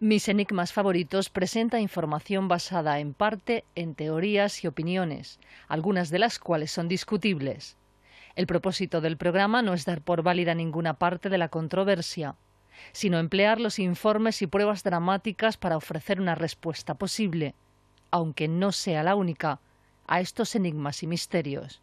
Mis enigmas favoritos presenta información basada en parte en teorías y opiniones, algunas de las cuales son discutibles. El propósito del programa no es dar por válida ninguna parte de la controversia, sino emplear los informes y pruebas dramáticas para ofrecer una respuesta posible, aunque no sea la única, a estos enigmas y misterios.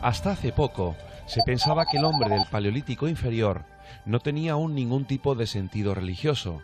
Hasta hace poco se pensaba que el hombre del Paleolítico inferior no tenía aún ningún tipo de sentido religioso,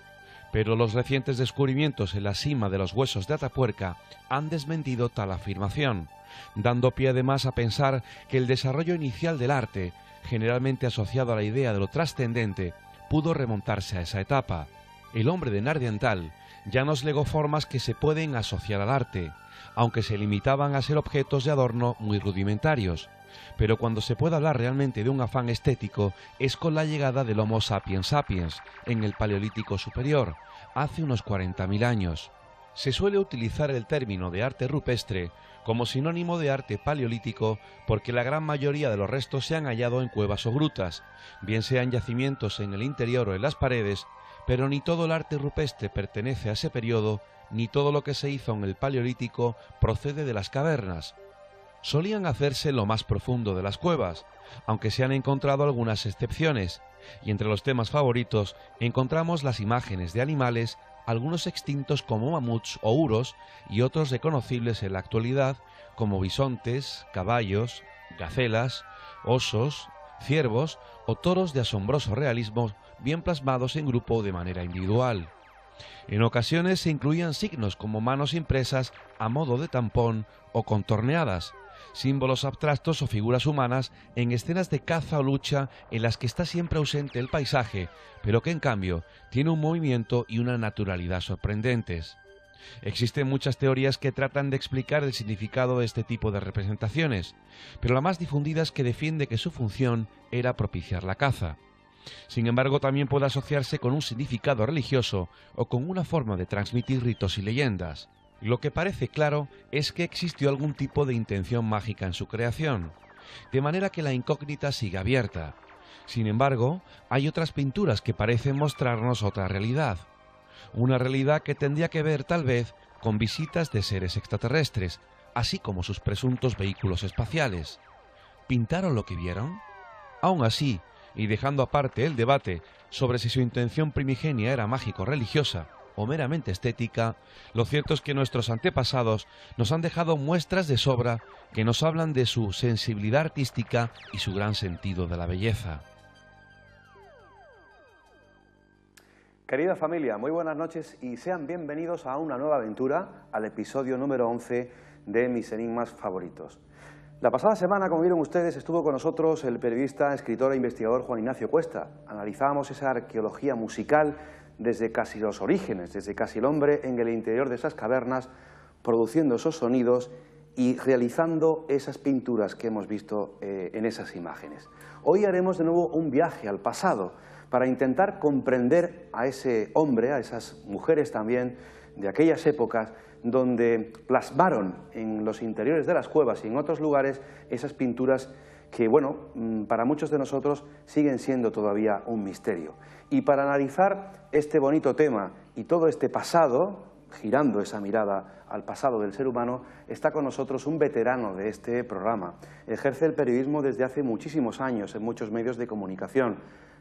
pero los recientes descubrimientos en la cima de los huesos de Atapuerca han desmentido tal afirmación, dando pie además a pensar que el desarrollo inicial del arte, generalmente asociado a la idea de lo trascendente, pudo remontarse a esa etapa. El hombre de Nardiantal ya nos legó formas que se pueden asociar al arte, aunque se limitaban a ser objetos de adorno muy rudimentarios. Pero cuando se puede hablar realmente de un afán estético es con la llegada del Homo sapiens sapiens en el Paleolítico superior, hace unos 40.000 años. Se suele utilizar el término de arte rupestre como sinónimo de arte paleolítico porque la gran mayoría de los restos se han hallado en cuevas o grutas, bien sean yacimientos en el interior o en las paredes, pero ni todo el arte rupestre pertenece a ese periodo, ni todo lo que se hizo en el Paleolítico procede de las cavernas. Solían hacerse en lo más profundo de las cuevas, aunque se han encontrado algunas excepciones, y entre los temas favoritos encontramos las imágenes de animales, algunos extintos como mamuts o uros y otros reconocibles en la actualidad como bisontes, caballos, gacelas, osos, ciervos o toros de asombroso realismo bien plasmados en grupo o de manera individual. En ocasiones se incluían signos como manos impresas a modo de tampón o contorneadas, símbolos abstractos o figuras humanas en escenas de caza o lucha en las que está siempre ausente el paisaje, pero que en cambio tiene un movimiento y una naturalidad sorprendentes. Existen muchas teorías que tratan de explicar el significado de este tipo de representaciones, pero la más difundida es que defiende que su función era propiciar la caza. Sin embargo, también puede asociarse con un significado religioso o con una forma de transmitir ritos y leyendas. Lo que parece claro es que existió algún tipo de intención mágica en su creación, de manera que la incógnita sigue abierta. Sin embargo, hay otras pinturas que parecen mostrarnos otra realidad. Una realidad que tendría que ver, tal vez, con visitas de seres extraterrestres, así como sus presuntos vehículos espaciales. ¿Pintaron lo que vieron? Aún así, y dejando aparte el debate sobre si su intención primigenia era mágico-religiosa o meramente estética, lo cierto es que nuestros antepasados nos han dejado muestras de sobra que nos hablan de su sensibilidad artística y su gran sentido de la belleza. Querida familia, muy buenas noches y sean bienvenidos a una nueva aventura, al episodio número 11 de Mis enigmas favoritos. La pasada semana, como vieron ustedes, estuvo con nosotros el periodista, escritor e investigador Juan Ignacio Cuesta. Analizábamos esa arqueología musical desde casi los orígenes, desde casi el hombre en el interior de esas cavernas, produciendo esos sonidos y realizando esas pinturas que hemos visto en esas imágenes. Hoy haremos de nuevo un viaje al pasado para intentar comprender a ese hombre, a esas mujeres también de aquellas épocas donde plasmaron en los interiores de las cuevas y en otros lugares esas pinturas que, bueno, para muchos de nosotros siguen siendo todavía un misterio. Y para analizar este bonito tema y todo este pasado, girando esa mirada al pasado del ser humano, está con nosotros un veterano de este programa. Ejerce el periodismo desde hace muchísimos años en muchos medios de comunicación.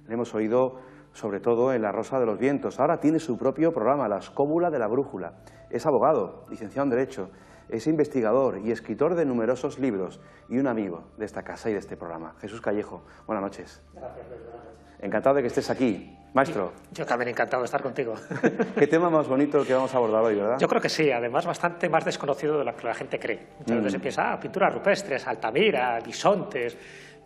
Le hemos oído sobre todo en La Rosa de los Vientos. Ahora tiene su propio programa, La Escóbula de la Brújula. Es abogado, licenciado en Derecho, es investigador y escritor de numerosos libros y un amigo de esta casa y de este programa. Jesús Callejo, buenas noches. Gracias, buenas noches. Encantado de que estés aquí. Maestro. Yo también encantado de estar contigo. Qué tema más bonito el que vamos a abordar hoy, ¿verdad? Yo creo que sí, además bastante más desconocido de lo que la gente cree. Muchas veces se piensa, pinturas rupestres, Altamira, bisontes,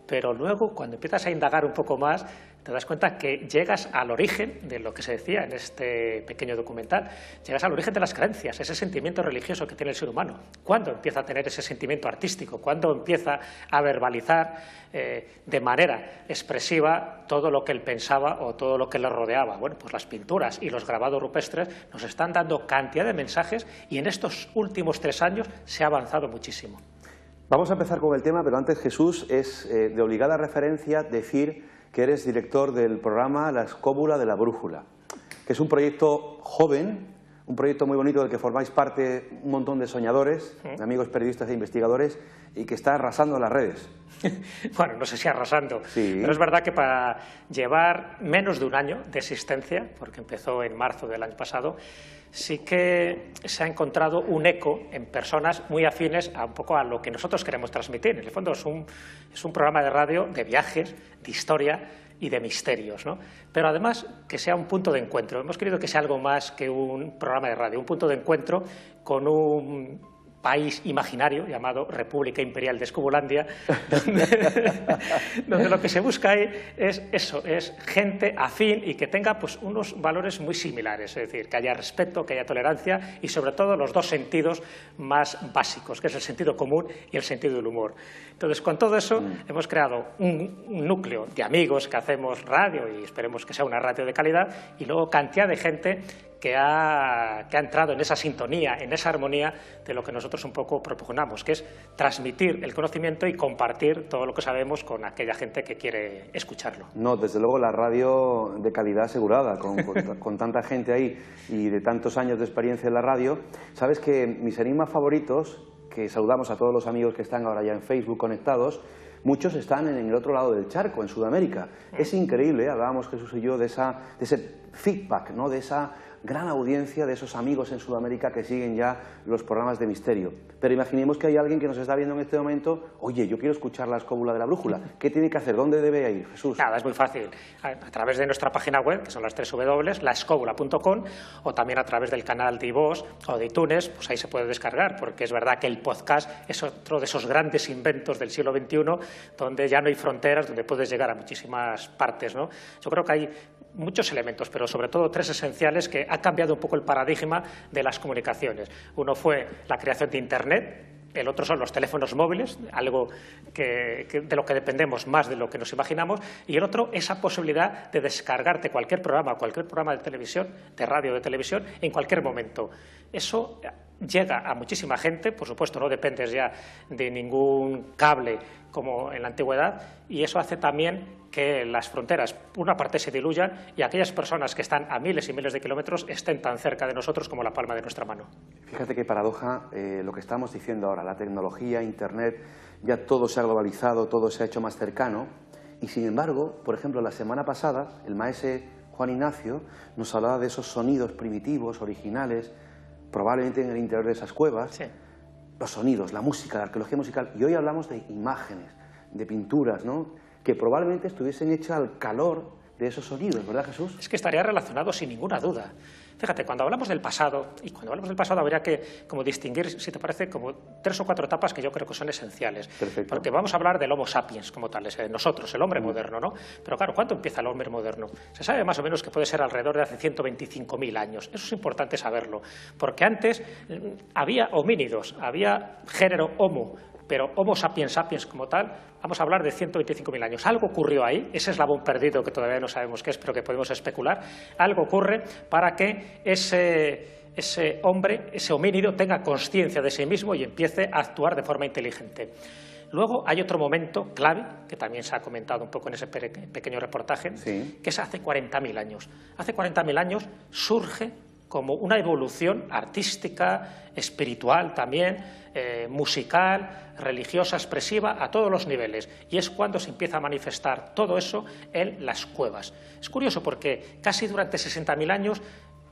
pero luego cuando empiezas a indagar un poco más te das cuenta que llegas al origen de lo que se decía en este pequeño documental, llegas al origen de las creencias, ese sentimiento religioso que tiene el ser humano. ¿Cuándo empieza a tener ese sentimiento artístico? ¿Cuándo empieza a verbalizar de manera expresiva todo lo que él pensaba o todo lo que le rodeaba? Bueno, pues las pinturas y los grabados rupestres nos están dando cantidad de mensajes y en estos últimos 3 años se ha avanzado muchísimo. Vamos a empezar con el tema, pero antes, Jesús, es de obligada referencia decir que eres director del programa La Escóbula de la Brújula, que es un proyecto joven, un proyecto muy bonito del que formáis parte un montón de soñadores, de amigos periodistas e investigadores, y que está arrasando en las redes. Bueno, no sé si arrasando, sí, pero es verdad que para llevar menos de un año de existencia, porque empezó en marzo del año pasado, sí que se ha encontrado un eco en personas muy afines a un poco a lo que nosotros queremos transmitir. En el fondo es un programa de radio de viajes, de historia y de misterios, ¿no? Pero además que sea un punto de encuentro. Hemos querido que sea algo más que un programa de radio, un punto de encuentro con un país imaginario llamado República Imperial de Escobulandia, donde lo que se busca ahí es eso, es gente afín y que tenga pues unos valores muy similares, es decir, que haya respeto, que haya tolerancia y sobre todo los dos sentidos más básicos, que es el sentido común y el sentido del humor. Entonces, con todo eso hemos creado un núcleo de amigos que hacemos radio y esperemos que sea una radio de calidad y luego cantidad de gente que ha entrado en esa sintonía, en esa armonía de lo que nosotros un poco propugnamos, que es transmitir el conocimiento y compartir todo lo que sabemos con aquella gente que quiere escucharlo. No, desde luego la radio de calidad asegurada, con tanta gente ahí y de tantos años de experiencia en la radio. Sabes que mis enigmas favoritos, que saludamos a todos los amigos que están ahora ya en Facebook conectados, muchos están en el otro lado del charco, en Sudamérica. Es increíble, hablábamos Jesús y yo de ese feedback, ¿no? De esa gran audiencia de esos amigos en Sudamérica que siguen ya los programas de misterio. Pero imaginemos que hay alguien que nos está viendo en este momento, oye, yo quiero escuchar La Escóbula de la Brújula. ¿Qué tiene que hacer? ¿Dónde debe ir, Jesús? Nada, es muy fácil. A través de nuestra página web, que son las 3 W, laescobula.com, o también a través del canal de iVoox o de iTunes, pues ahí se puede descargar, porque es verdad que el podcast es otro de esos grandes inventos del siglo XXI, donde ya no hay fronteras, donde puedes llegar a muchísimas partes, ¿no? Yo creo que hay muchos elementos, pero sobre todo 3 esenciales que ha cambiado un poco el paradigma de las comunicaciones. Uno fue la creación de Internet, el otro son los teléfonos móviles, algo de lo que dependemos más de lo que nos imaginamos, y el otro, esa posibilidad de descargarte cualquier programa de televisión, de radio o de televisión, en cualquier momento. Eso llega a muchísima gente, por supuesto no dependes ya de ningún cable como en la antigüedad, y eso hace también que las fronteras, por una parte, se diluyan y aquellas personas que están a miles y miles de kilómetros estén tan cerca de nosotros como la palma de nuestra mano. Fíjate qué paradoja lo que estamos diciendo ahora, la tecnología, Internet, ya todo se ha globalizado, todo se ha hecho más cercano, y sin embargo, por ejemplo, la semana pasada, el maese Juan Ignacio nos hablaba de esos sonidos primitivos, originales, probablemente en el interior de esas cuevas, sí. Los sonidos, la música, la arqueología musical, y hoy hablamos de imágenes, de pinturas, ¿no?, que probablemente estuviesen hechas al calor de esos sonidos, ¿verdad, Jesús? Es que estaría relacionado sin ninguna duda. Fíjate, cuando hablamos del pasado, y cuando hablamos del pasado habría que como distinguir, si te parece, como 3 o 4 etapas que yo creo que son esenciales. Perfecto. Porque vamos a hablar del Homo sapiens como tal, es nosotros, el hombre moderno, ¿no? Pero claro, ¿cuándo empieza el hombre moderno? Se sabe más o menos que puede ser alrededor de hace 125.000 años. Eso es importante saberlo, porque antes había homínidos, había género Homo, pero Homo sapiens sapiens como tal, vamos a hablar de 125.000 años. Algo ocurrió ahí, ese eslabón perdido que todavía no sabemos qué es, pero que podemos especular. Algo ocurre para que ese hombre, ese homínido, tenga conciencia de sí mismo y empiece a actuar de forma inteligente. Luego hay otro momento clave, que también se ha comentado un poco en ese pequeño reportaje, sí, que es hace 40.000 años. Hace 40.000 años surge como una evolución artística, espiritual también, musical, religiosa, expresiva, a todos los niveles. Y es cuando se empieza a manifestar todo eso en las cuevas. Es curioso porque casi durante 60.000 años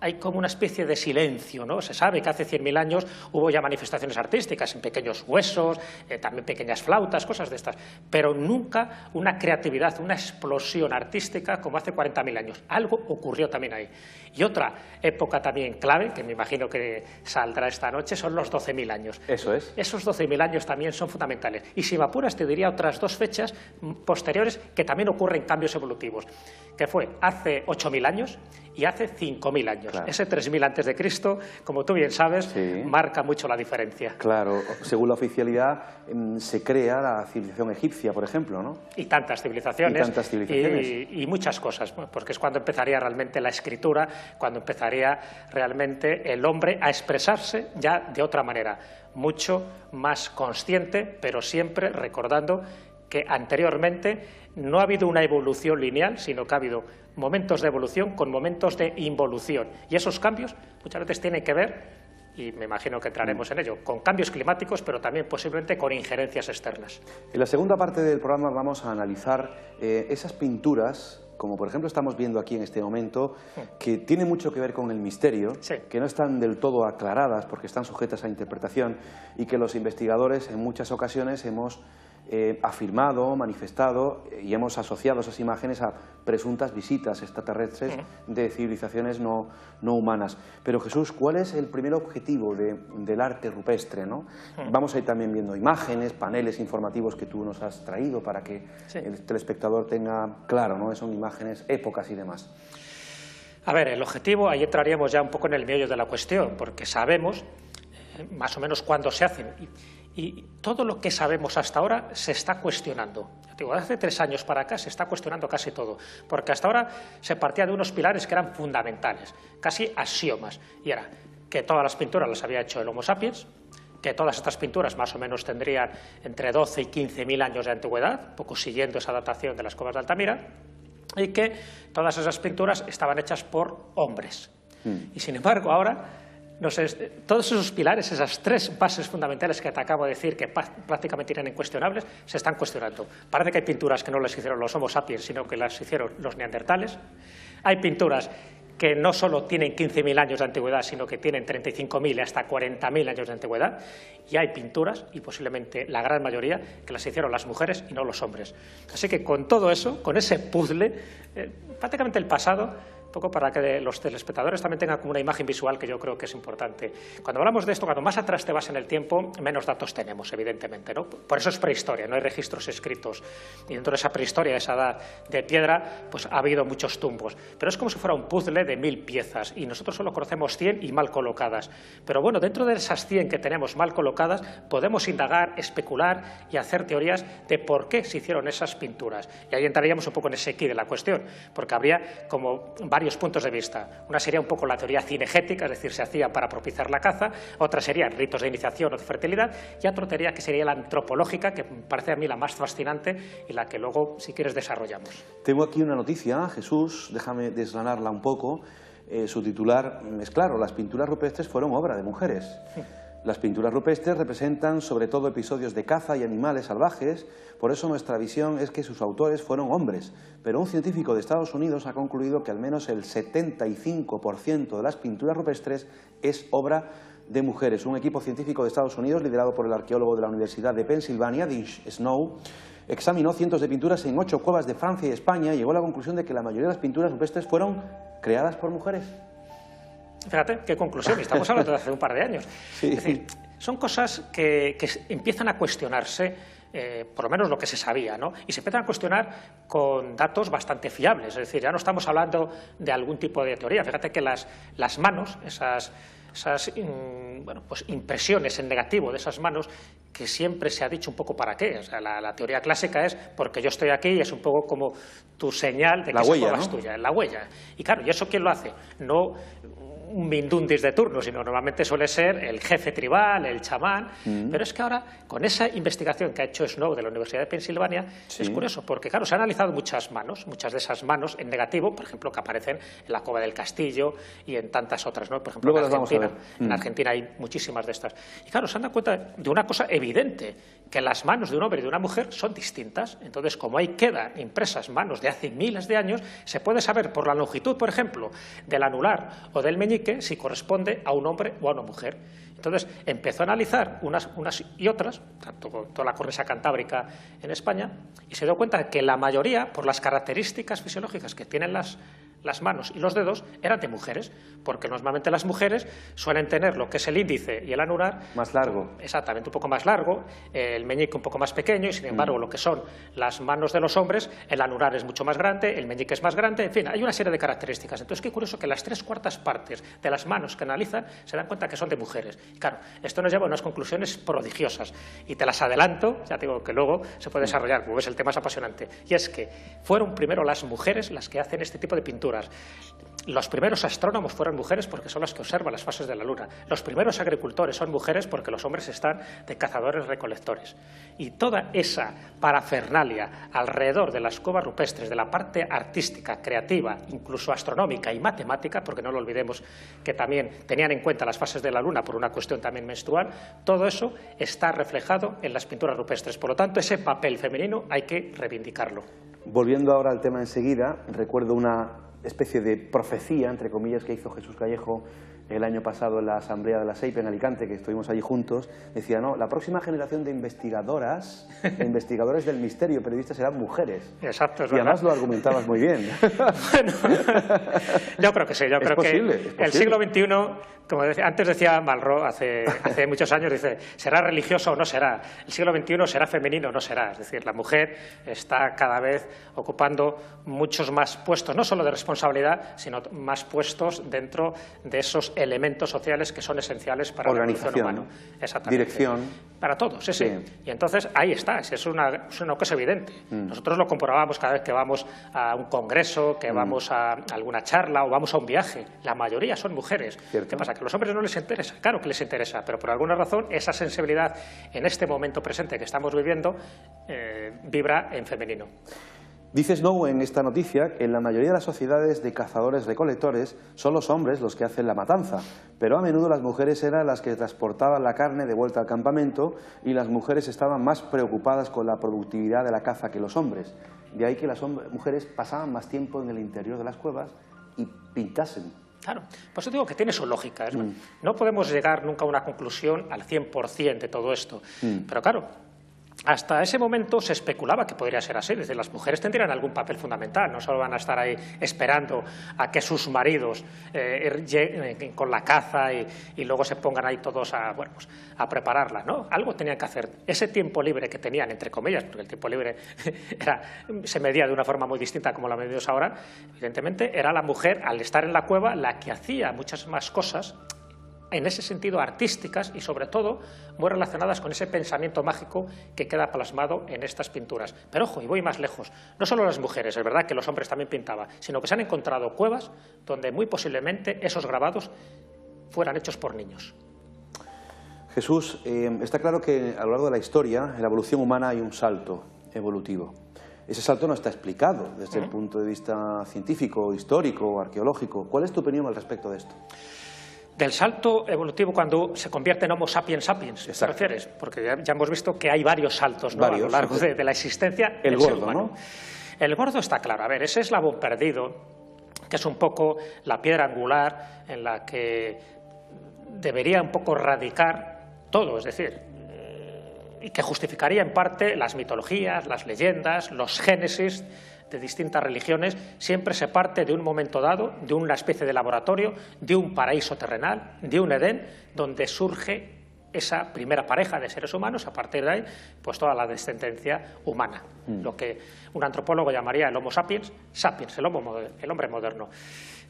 hay como una especie de silencio, ¿no? Se sabe que hace 100.000 años hubo ya manifestaciones artísticas en pequeños huesos, también pequeñas flautas, cosas de estas, pero nunca una creatividad, una explosión artística como hace 40.000 años. Algo ocurrió también ahí. Y otra época también clave, que me imagino que saldrá esta noche, son los 12.000 años. Eso es. Esos 12.000 años también son fundamentales. Y si me apuras, te diría otras dos fechas posteriores que también ocurren cambios evolutivos, que fue hace 8.000 años y hace 5.000 años. Claro. Ese 3.000 antes de Cristo, como tú bien sabes, sí, marca mucho la diferencia. Claro, según la oficialidad se crea la civilización egipcia, por ejemplo, ¿no? Y tantas civilizaciones. Y muchas cosas, porque es cuando empezaría realmente la escritura, cuando empezaría realmente el hombre a expresarse ya de otra manera, mucho más consciente, pero siempre recordando que anteriormente no ha habido una evolución lineal, sino que ha habido momentos de evolución con momentos de involución. Y esos cambios muchas veces tienen que ver, y me imagino que entraremos en ello, con cambios climáticos, pero también posiblemente con injerencias externas. En la segunda parte del programa vamos a analizar esas pinturas, como por ejemplo estamos viendo aquí en este momento, que tienen mucho que ver con el misterio, sí, que no están del todo aclaradas porque están sujetas a interpretación y que los investigadores en muchas ocasiones hemos afirmado, manifestado y hemos asociado esas imágenes a presuntas visitas extraterrestres de civilizaciones no humanas. Pero Jesús, ¿cuál es el primer objetivo del arte rupestre, ¿no? Vamos a ir también viendo imágenes, paneles informativos que tú nos has traído para que el telespectador tenga claro, ¿no? Son imágenes, épocas y demás. A ver, el objetivo, ahí entraríamos ya un poco en el meollo de la cuestión, porque sabemos más o menos cuándo se hacen. Y todo lo que sabemos hasta ahora se está cuestionando. Digo, hace 3 años para acá se está cuestionando casi todo, porque hasta ahora se partía de unos pilares que eran fundamentales, casi axiomas, y era que todas las pinturas las había hecho el Homo sapiens, que todas estas pinturas más o menos tendrían entre 12 y 15.000 años de antigüedad, un poco siguiendo esa datación de las cuevas de Altamira, y que todas esas pinturas estaban hechas por hombres. Y sin embargo ahora todos esos pilares, esas 3 bases fundamentales que te acabo de decir, que prácticamente eran incuestionables, se están cuestionando. Parece que hay pinturas que no las hicieron los Homo sapiens, sino que las hicieron los neandertales. Hay pinturas que no solo tienen 15.000 años de antigüedad, sino que tienen 35.000 hasta 40.000 años de antigüedad. Y hay pinturas, y posiblemente la gran mayoría, que las hicieron las mujeres y no los hombres. Así que con todo eso, con ese puzzle, prácticamente el pasado, un poco para que los telespectadores también tengan como una imagen visual que yo creo que es importante. Cuando hablamos de esto, cuando más atrás te vas en el tiempo, menos datos tenemos, evidentemente, ¿no? Por eso es prehistoria, no hay registros escritos. Y dentro de esa prehistoria, de esa edad de piedra, pues ha habido muchos tumbos. Pero es como si fuera un puzzle de 1000 piezas y nosotros solo conocemos 100 y mal colocadas. Pero bueno, dentro de esas 100 que tenemos mal colocadas, podemos indagar, especular y hacer teorías de por qué se hicieron esas pinturas. Y ahí entraríamos un poco en ese quid de la cuestión, porque habría como varios puntos de vista. Una sería un poco la teoría cinegética, es decir, se hacía para propiciar la caza, otra sería ritos de iniciación o de fertilidad, y otra teoría que sería la antropológica, que me parece a mí la más fascinante y la que luego, si quieres, desarrollamos. Tengo aquí una noticia, Jesús, déjame desgranarla un poco. Su titular es claro: las pinturas rupestres fueron obra de mujeres. Las pinturas rupestres representan sobre todo episodios de caza y animales salvajes, por eso nuestra visión es que sus autores fueron hombres, pero un científico de Estados Unidos ha concluido que al menos el 75% de las pinturas rupestres es obra de mujeres. Un equipo científico de Estados Unidos, liderado por el arqueólogo de la Universidad de Pensilvania, Dean Snow, examinó cientos de pinturas en 8 cuevas de Francia y España y llegó a la conclusión de que la mayoría de las pinturas rupestres fueron creadas por mujeres. Fíjate, qué conclusión, estamos hablando de hace un par de años. Sí. Es decir, son cosas que empiezan a cuestionarse, por lo menos lo que se sabía, ¿no? Y se empiezan a cuestionar con datos bastante fiables, es decir, ya no estamos hablando de algún tipo de teoría. Fíjate que las manos, esas bueno, pues impresiones en negativo de esas manos, que siempre se ha dicho un poco para qué. O sea, la teoría clásica es porque yo estoy aquí y es un poco como tu señal de que esa cueva es tuya, la huella. Y claro, ¿y eso quién lo hace? No un mindundis de turno, sino normalmente suele ser el jefe tribal, el chamán. Pero es que ahora, con esa investigación que ha hecho Snow de la Universidad de Pensilvania, es curioso, porque claro, se han analizado muchas manos, muchas de esas manos en negativo, por ejemplo, que aparecen en la Cueva del Castillo y en tantas otras, ¿no? Por ejemplo, en Argentina hay muchísimas de estas. Y claro, se han dado cuenta de una cosa evidente, que las manos de un hombre y de una mujer son distintas. Entonces, como ahí quedan impresas manos de hace miles de años, se puede saber por la longitud, por ejemplo, del anular o del meñique, si corresponde a un hombre o a una mujer. Entonces, empezó a analizar unas y otras, tanto toda la cornisa cantábrica en España, y se dio cuenta que la mayoría, por las características fisiológicas que tienen las manos y los dedos, eran de mujeres, porque normalmente las mujeres suelen tener lo que es el índice y el anular más largo. Exactamente, un poco más largo, el meñique un poco más pequeño, y sin embargo lo que son las manos de los hombres, el anular es mucho más grande, el meñique es más grande, en fin, hay una serie de características. Entonces, qué curioso que las 3/4 partes de las manos que analizan se dan cuenta que son de mujeres. Y claro, esto nos lleva a unas conclusiones prodigiosas, y te las adelanto, ya te digo que luego se puede desarrollar, como ves, el tema es apasionante, y es que fueron primero las mujeres las que hacen este tipo de pinturas. Los primeros astrónomos fueron mujeres porque son las que observan las fases de la Luna. Los primeros agricultores son mujeres porque los hombres están de cazadores-recolectores. Y toda esa parafernalia alrededor de las cuevas rupestres, de la parte artística, creativa, incluso astronómica y matemática, porque no lo olvidemos que también tenían en cuenta las fases de la Luna por una cuestión también menstrual, todo eso está reflejado en las pinturas rupestres. Por lo tanto, ese papel femenino hay que reivindicarlo. Volviendo ahora al tema enseguida, recuerdo una especie de profecía, entre comillas, que hizo Jesús Callejo el año pasado en la Asamblea de la SEIP en Alicante, que estuvimos allí juntos. Decía, no, la próxima generación de investigadoras, de investigadores del misterio, periodistas, serán mujeres. Exacto, es y además lo argumentabas muy bien. Bueno, yo creo que sí, yo creo que el siglo XXI, como antes decía Malraux hace muchos años, dice, ¿será religioso o no será? El siglo XXI será femenino o no será. Es decir, la mujer está cada vez ocupando muchos más puestos, no solo de responsabilidad, sino más puestos dentro de esos elementos sociales que son esenciales para la evolución humana. Exactamente. Dirección. Para todos, sí. Y entonces ahí está, es una cosa evidente. Nosotros lo comprobamos cada vez que vamos a un congreso, que vamos a alguna charla o vamos a un viaje. La mayoría son mujeres. ¿Cierto? ¿Qué pasa? ¿Que a los hombres no les interesa? Claro que les interesa, pero por alguna razón esa sensibilidad en este momento presente que estamos viviendo vibra en femenino. Dice Snow en esta noticia que en la mayoría de las sociedades de cazadores-recolectores son los hombres los que hacen la matanza, pero a menudo las mujeres eran las que transportaban la carne de vuelta al campamento y las mujeres estaban más preocupadas con la productividad de la caza que los hombres. De ahí que las mujeres pasaban más tiempo en el interior de las cuevas y pintasen. Claro, por eso digo que tiene su lógica. No podemos llegar nunca a una conclusión al 100% de todo esto, pero claro, hasta ese momento se especulaba que podría ser así, es decir, las mujeres tendrían algún papel fundamental, no solo van a estar ahí esperando a que sus maridos lleguen con la caza y luego se pongan ahí todos a prepararla, ¿no? Algo tenían que hacer. Ese tiempo libre que tenían, entre comillas, porque el tiempo libre se medía de una forma muy distinta como la medimos ahora, evidentemente era la mujer, al estar en la cueva, la que hacía muchas más cosas, en ese sentido artísticas y sobre todo muy relacionadas con ese pensamiento mágico que queda plasmado en estas pinturas. Pero ojo, y voy más lejos, no solo las mujeres, es verdad que los hombres también pintaban, sino que se han encontrado cuevas donde muy posiblemente esos grabados fueran hechos por niños. Jesús, está claro que a lo largo de la historia, en la evolución humana hay un salto evolutivo. Ese salto no está explicado desde el punto de vista científico, histórico, arqueológico. ¿Cuál es tu opinión al respecto de esto? Del salto evolutivo cuando se convierte en Homo sapiens sapiens, ¿te refieres? Porque ya hemos visto que hay varios saltos, ¿no? A lo largo de la existencia del ser humano. ¿No? El gordo está claro. A ver, ese eslabón perdido, que es un poco la piedra angular en la que debería un poco radicar todo, es decir, y que justificaría en parte las mitologías, las leyendas, los génesis de distintas religiones. Siempre se parte de un momento dado, de una especie de laboratorio, de un paraíso terrenal, de un Edén, donde surge esa primera pareja de seres humanos, a partir de ahí, pues toda la descendencia humana, lo que un antropólogo llamaría el Homo sapiens, sapiens, el hombre moderno.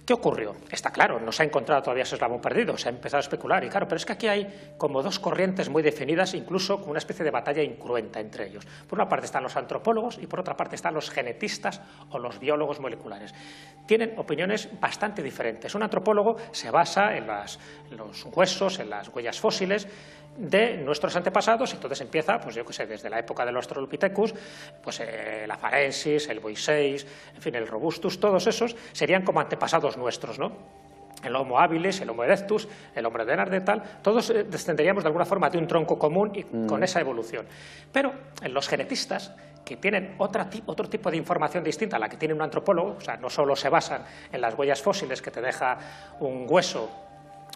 ¿Qué ocurrió? Está claro, no se ha encontrado todavía ese eslabón perdido, se ha empezado a especular, y claro, pero es que aquí hay como dos corrientes muy definidas, incluso con una especie de batalla incruenta entre ellos. Por una parte están los antropólogos y por otra parte están los genetistas o los biólogos moleculares. Tienen opiniones bastante diferentes. Un antropólogo se basa en los huesos, en las huellas fósiles de nuestros antepasados, y entonces empieza, pues yo qué sé, desde la época del Australopithecus, pues el Afarensis, el Boisseis, en fin, el Robustus, todos esos serían como antepasados nuestros, ¿no? El Homo habilis, el Homo erectus, el hombre de Neandertal, todos descenderíamos de alguna forma de un tronco común y con esa evolución. Pero en los genetistas, que tienen otro tipo de información distinta a la que tiene un antropólogo, o sea, no solo se basan en las huellas fósiles que te deja un hueso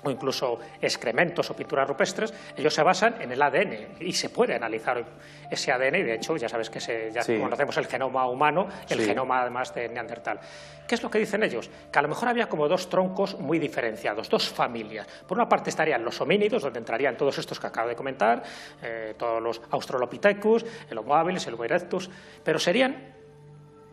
o incluso excrementos o pinturas rupestres, ellos se basan en el ADN y se puede analizar ese ADN, y de hecho ya sabes que ya conocemos el genoma humano, el genoma además de Neandertal. ¿Qué es lo que dicen ellos? Que a lo mejor había como dos troncos muy diferenciados, dos familias. Por una parte estarían los homínidos, donde entrarían todos estos que acabo de comentar, todos los Australopithecus, el Homo habilis, el Homo erectus, pero serían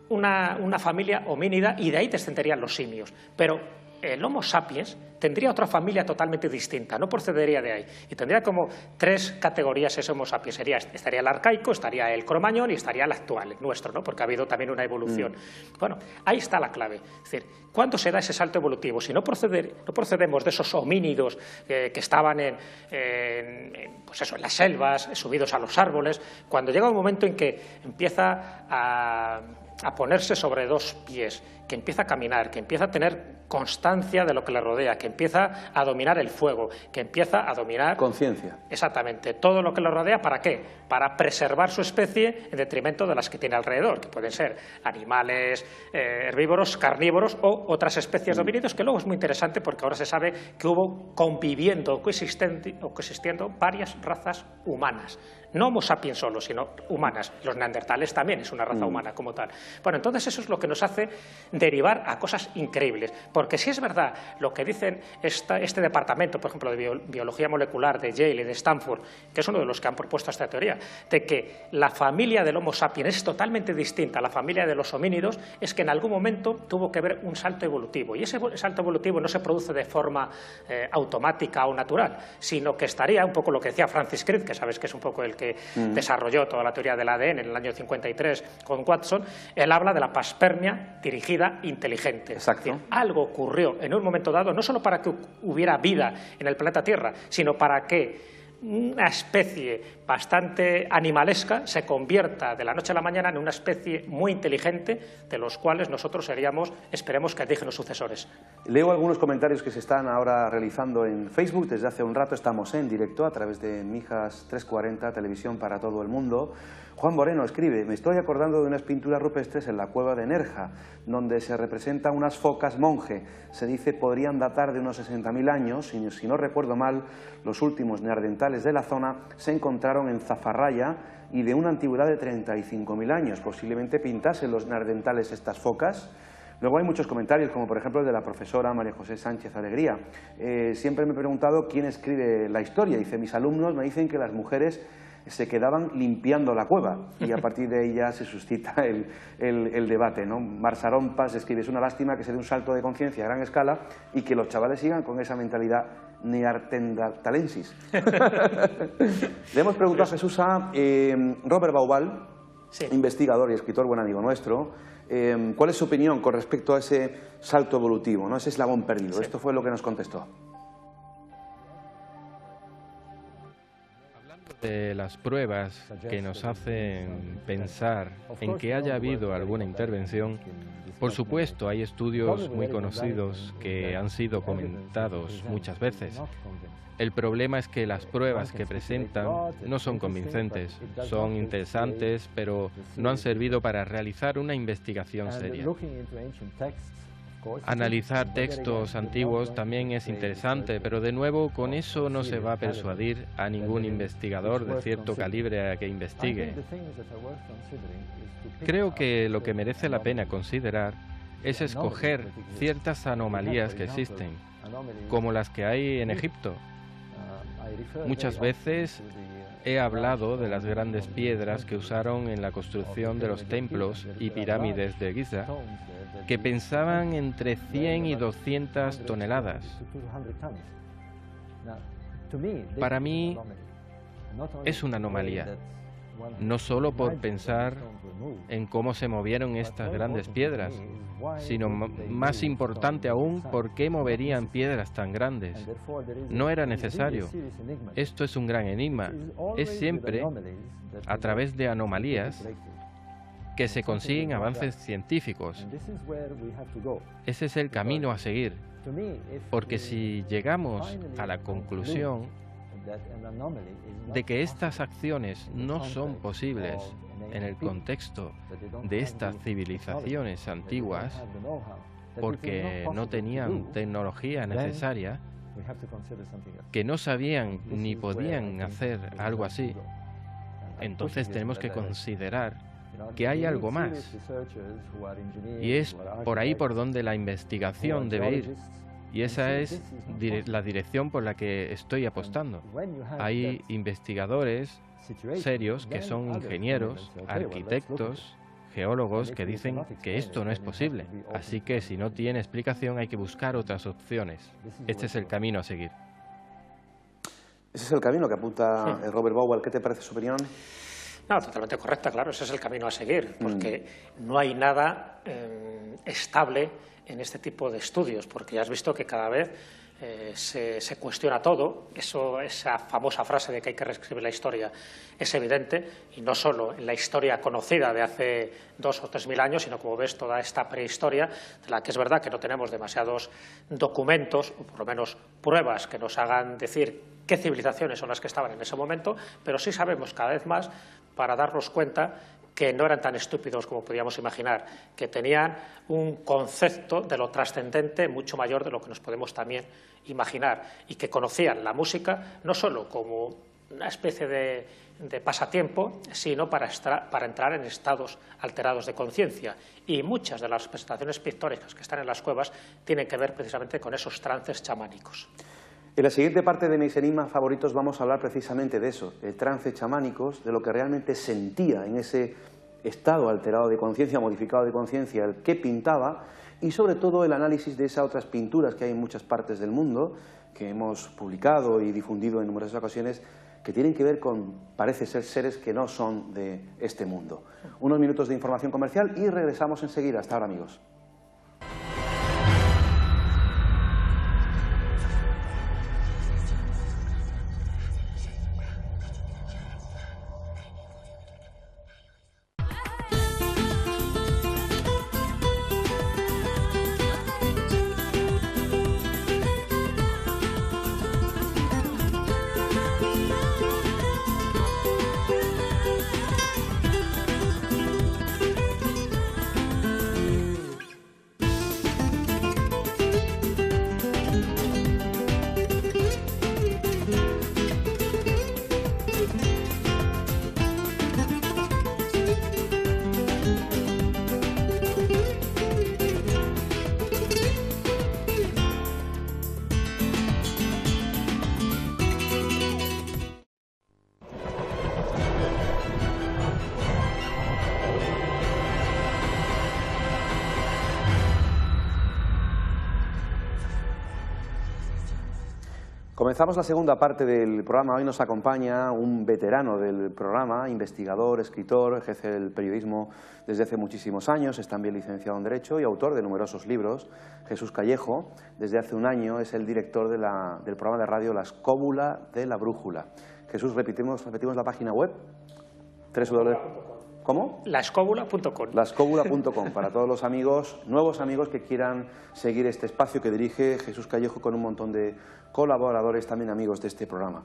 una familia homínida y de ahí descenderían los simios. Pero el Homo sapiens tendría otra familia totalmente distinta, no procedería de ahí. Y tendría como tres categorías ese Homo sapiens. Estaría el arcaico, estaría el cromañón y estaría el actual, el nuestro, ¿no? Porque ha habido también una evolución. Bueno, ahí está la clave. Es decir, ¿cuándo se da ese salto evolutivo? Si no procedemos de esos homínidos que estaban pues eso, en las selvas, subidos a los árboles, cuando llega un momento en que empieza a ponerse sobre dos pies, que empieza a caminar, que empieza a tener constancia de lo que le rodea, que empieza a dominar el fuego, que empieza a dominar... Conciencia. Exactamente, todo lo que le rodea, ¿para qué? Para preservar su especie en detrimento de las que tiene alrededor, que pueden ser animales herbívoros, carnívoros o otras especies de homínidos, que luego es muy interesante porque ahora se sabe que hubo conviviendo, coexistiendo varias razas humanas. No Homo sapiens solo, sino humanas. Los neandertales también es una raza humana como tal. Bueno, entonces eso es lo que nos hace derivar a cosas increíbles. Porque si es verdad lo que dicen este departamento, por ejemplo, de biología molecular de Yale y de Stanford, que es uno de los que han propuesto esta teoría, de que la familia del Homo sapiens es totalmente distinta a la familia de los homínidos, es que en algún momento tuvo que haber un salto evolutivo. Y ese salto evolutivo no se produce de forma automática o natural, sino que estaría un poco lo que decía Francis Crick, que sabes que es un poco el que desarrolló toda la teoría del ADN en el año 53 con Watson. Él habla de la panspermia dirigida inteligente. Exacto. Es decir, algo ocurrió en un momento dado, no solo para que hubiera vida en el planeta Tierra, sino para que una especie bastante animalesca se convierta de la noche a la mañana en una especie muy inteligente, de los cuales nosotros seríamos, esperemos que dignos sucesores. Leo algunos comentarios que se están ahora realizando en Facebook. Desde hace un rato estamos en directo a través de Mijas 340, televisión para todo el mundo. Juan Moreno escribe: me estoy acordando de unas pinturas rupestres en la cueva de Nerja, donde se representan unas focas monje. Se dice podrían datar de unos 60.000 años, y si no recuerdo mal, los últimos neandertales de la zona se encontraron en Zafarraya y de una antigüedad de 35.000 años. Posiblemente pintasen los neandertales estas focas. Luego hay muchos comentarios, como por ejemplo el de la profesora María José Sánchez Alegría. Siempre me he preguntado quién escribe la historia. Dice: mis alumnos me dicen que las mujeres se quedaban limpiando la cueva, y a partir de ahí ya se suscita el debate, ¿no? Marsarompas escribe: es una lástima que se dé un salto de conciencia a gran escala y que los chavales sigan con esa mentalidad neandertalensis. Le hemos preguntado a Jesús a Robert Baubal, investigador y escritor, buen amigo nuestro, ¿cuál es su opinión con respecto a ese salto evolutivo, ¿no? Ese eslabón perdido? Esto fue lo que nos contestó. De las pruebas que nos hacen pensar en que haya habido alguna intervención, por supuesto hay estudios muy conocidos que han sido comentados muchas veces. El problema es que las pruebas que presentan no son convincentes, son interesantes, pero no han servido para realizar una investigación seria. Analizar textos antiguos también es interesante, pero de nuevo con eso no se va a persuadir a ningún investigador de cierto calibre a que investigue. Creo que lo que merece la pena considerar es escoger ciertas anomalías que existen, como las que hay en Egipto. Muchas veces he hablado de las grandes piedras que usaron en la construcción de los templos y pirámides de Giza, que pesaban entre 100 y 200 toneladas. Para mí es una anomalía, no solo por pensar en cómo se movieron estas grandes piedras, sino más importante aún, ¿por qué moverían piedras tan grandes? No era necesario. Esto es un gran enigma. Es siempre a través de anomalías que se consiguen avances científicos. Ese es el camino a seguir, porque si llegamos a la conclusión de que estas acciones no son posibles en el contexto de estas civilizaciones antiguas, porque no tenían tecnología necesaria, que no sabían ni podían hacer algo así, entonces tenemos que considerar que hay algo más. Y es por ahí por donde la investigación debe ir. Y esa es la dirección por la que estoy apostando. Hay investigadores serios que son ingenieros, arquitectos, geólogos que dicen que esto no es posible. Así que si no tiene explicación hay que buscar otras opciones. Este es el camino a seguir. Ese es el camino que apunta Robert Bauer. ¿Qué te parece su opinión? No, totalmente correcta, claro, ese es el camino a seguir, porque no hay nada estable en este tipo de estudios, porque ya has visto que cada vez se cuestiona todo. Esa famosa frase de que hay que reescribir la historia es evidente, y no solo en la historia conocida de hace 2.000 o 3.000 años, sino, como ves, toda esta prehistoria, de la que es verdad que no tenemos demasiados documentos, o por lo menos pruebas que nos hagan decir qué civilizaciones son las que estaban en ese momento, pero sí sabemos cada vez más para darnos cuenta que no eran tan estúpidos como podíamos imaginar, que tenían un concepto de lo trascendente mucho mayor de lo que nos podemos también imaginar, y que conocían la música no solo como una especie de pasatiempo, sino para entrar en estados alterados de conciencia. Y muchas de las presentaciones pictóricas que están en las cuevas tienen que ver precisamente con esos trances chamánicos. En la siguiente parte de mis enigmas favoritos vamos a hablar precisamente de eso, de trances chamánicos, de lo que realmente sentía en ese estado alterado de conciencia, modificado de conciencia, el que pintaba, y sobre todo el análisis de esas otras pinturas que hay en muchas partes del mundo, que hemos publicado y difundido en numerosas ocasiones, que tienen que ver con, parece ser, seres que no son de este mundo. Unos minutos de información comercial y regresamos enseguida. Hasta ahora, amigos. Comenzamos la segunda parte del programa. Hoy nos acompaña un veterano del programa, investigador, escritor, ejerce el periodismo desde hace muchísimos años, es también licenciado en Derecho y autor de numerosos libros. Jesús Callejo, desde hace un año, es el director del programa de radio La Escóbula de la Brújula. Jesús, repetimos la página web. ¿Cómo? Laescóbula.com. Laescóbula.com, para todos los amigos, nuevos amigos que quieran seguir este espacio que dirige Jesús Callejo con un montón de colaboradores, también amigos de este programa.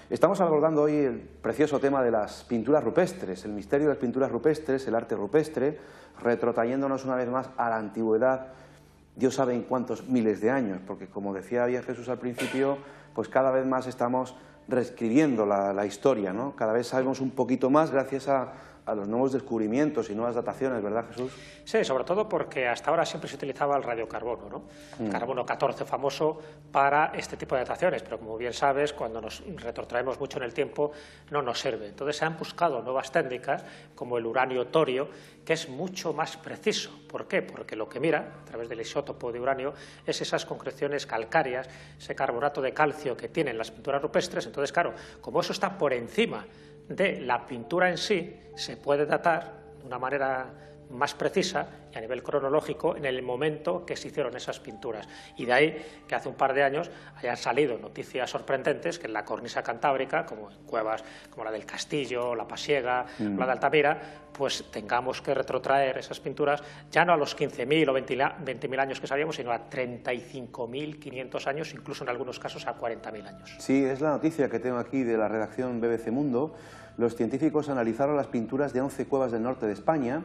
Estamos abordando hoy el precioso tema de las pinturas rupestres, el misterio de las pinturas rupestres, el arte rupestre, retrotrayéndonos una vez más a la antigüedad, Dios sabe en cuántos miles de años, porque como decía bien Jesús al principio, pues cada vez más estamos reescribiendo la historia, ¿no? Cada vez sabemos un poquito más gracias a a los nuevos descubrimientos y nuevas dataciones, ¿verdad, Jesús? Sí, sobre todo porque hasta ahora siempre se utilizaba el radiocarbono, ¿no? El carbono 14 famoso para este tipo de dataciones, pero como bien sabes, cuando nos retrotraemos mucho en el tiempo no nos sirve. Entonces se han buscado nuevas técnicas como el uranio torio, que es mucho más preciso. ¿Por qué? Porque lo que mira, a través del isótopo de uranio, es esas concreciones calcáreas, ese carbonato de calcio que tienen las pinturas rupestres. Entonces, claro, como eso está por encima de la pintura en sí, se puede datar de una manera más precisa y a nivel cronológico en el momento que se hicieron esas pinturas. Y de ahí que hace un par de años hayan salido noticias sorprendentes que en la cornisa cantábrica, como en cuevas como la del Castillo, la Pasiega, la de Altamira, pues tengamos que retrotraer esas pinturas ya no a los 15.000 o 20.000 años que sabíamos, sino a 35.500 años, incluso en algunos casos a 40.000 años. Sí, es la noticia que tengo aquí de la redacción BBC Mundo. Los científicos analizaron las pinturas de 11 cuevas del norte de España,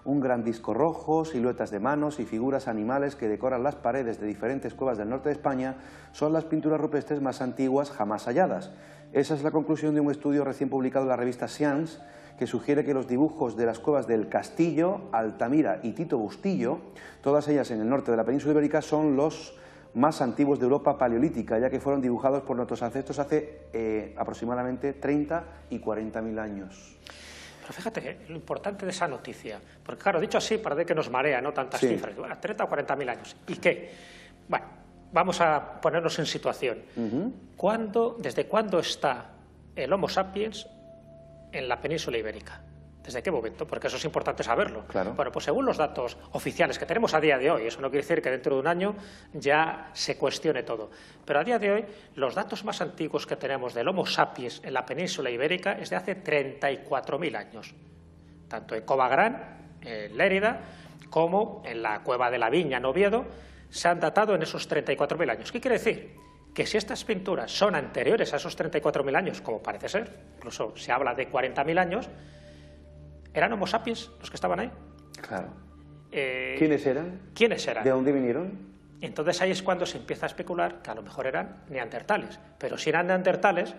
un gran disco rojo, siluetas de manos y figuras animales que decoran las paredes de diferentes cuevas del norte de España son las pinturas rupestres más antiguas jamás halladas. Esa es la conclusión de un estudio recién publicado en la revista Science, que sugiere que los dibujos de las cuevas del Castillo, Altamira y Tito Bustillo, todas ellas en el norte de la península ibérica, son los más antiguos de Europa paleolítica, ya que fueron dibujados por nuestros ancestros hace aproximadamente 30 y 40.000 años. Pero fíjate lo importante de esa noticia, porque claro, dicho así, parece que nos marea, ¿no?, tantas cifras, 30 o 40.000 años. ¿Y qué? Bueno, vamos a ponernos en situación. ¿Desde cuándo está el Homo sapiens en la península ibérica? ¿Desde qué momento? Porque eso es importante saberlo. Claro. Bueno, pues según los datos oficiales que tenemos a día de hoy, eso no quiere decir que dentro de un año ya se cuestione todo, pero a día de hoy los datos más antiguos que tenemos del Homo sapiens en la península ibérica es de hace 34.000 años, tanto en Covagrán, en Lérida, como en la Cueva de la Viña, en Oviedo, se han datado en esos 34.000 años. ¿Qué quiere decir? Que si estas pinturas son anteriores a esos 34.000 años, como parece ser, incluso se habla de 40.000 años, ¿eran Homo sapiens los que estaban ahí? Claro. ¿Quiénes eran? ¿Quiénes eran? ¿De dónde vinieron? Entonces ahí es cuando se empieza a especular que a lo mejor eran neandertales. Pero si eran neandertales,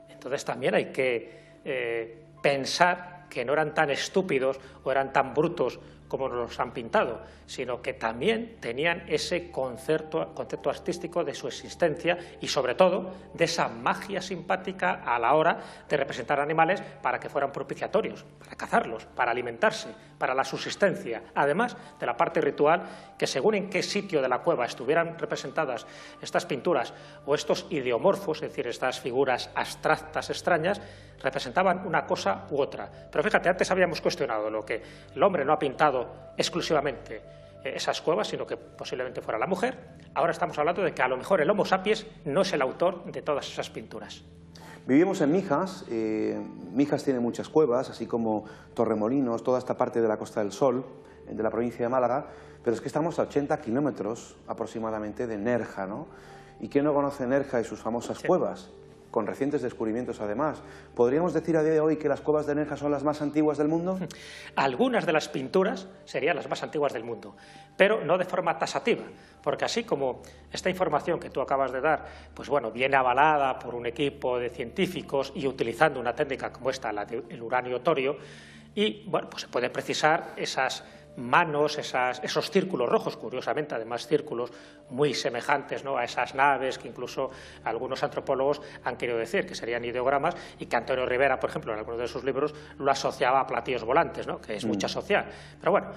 entonces también hay que pensar que no eran tan estúpidos o eran tan brutos como nos los han pintado, sino que también tenían ese concepto artístico de su existencia y, sobre todo, de esa magia simpática a la hora de representar animales para que fueran propiciatorios, para cazarlos, para alimentarse, para la subsistencia, además de la parte ritual, que según en qué sitio de la cueva estuvieran representadas estas pinturas o estos ideomorfos, es decir, estas figuras abstractas extrañas, representaban una cosa u otra. Pero fíjate, antes habíamos cuestionado lo que el hombre no ha pintado exclusivamente esas cuevas, sino que posiblemente fuera la mujer. Ahora estamos hablando de que a lo mejor el Homo sapiens no es el autor de todas esas pinturas. Vivimos en Mijas. Mijas tiene muchas cuevas, así como Torremolinos, toda esta parte de la Costa del Sol, de la provincia de Málaga, pero es que estamos a 80 kilómetros aproximadamente de Nerja, ¿no? ¿Y quién no conoce Nerja y sus famosas cuevas? Con recientes descubrimientos además. ¿Podríamos decir a día de hoy que las cuevas de Nerja son las más antiguas del mundo? Algunas de las pinturas serían las más antiguas del mundo, pero no de forma tasativa, porque así como esta información que tú acabas de dar, pues bueno, viene avalada por un equipo de científicos y utilizando una técnica como esta, la del uranio torio, y bueno, pues se puede precisar esas manos, esos círculos rojos, curiosamente, además círculos muy semejantes, ¿no?, a esas naves que incluso algunos antropólogos han querido decir que serían ideogramas y que Antonio Rivera, por ejemplo, en algunos de sus libros lo asociaba a platillos volantes, ¿no?, que es mucho asociar. Pero bueno,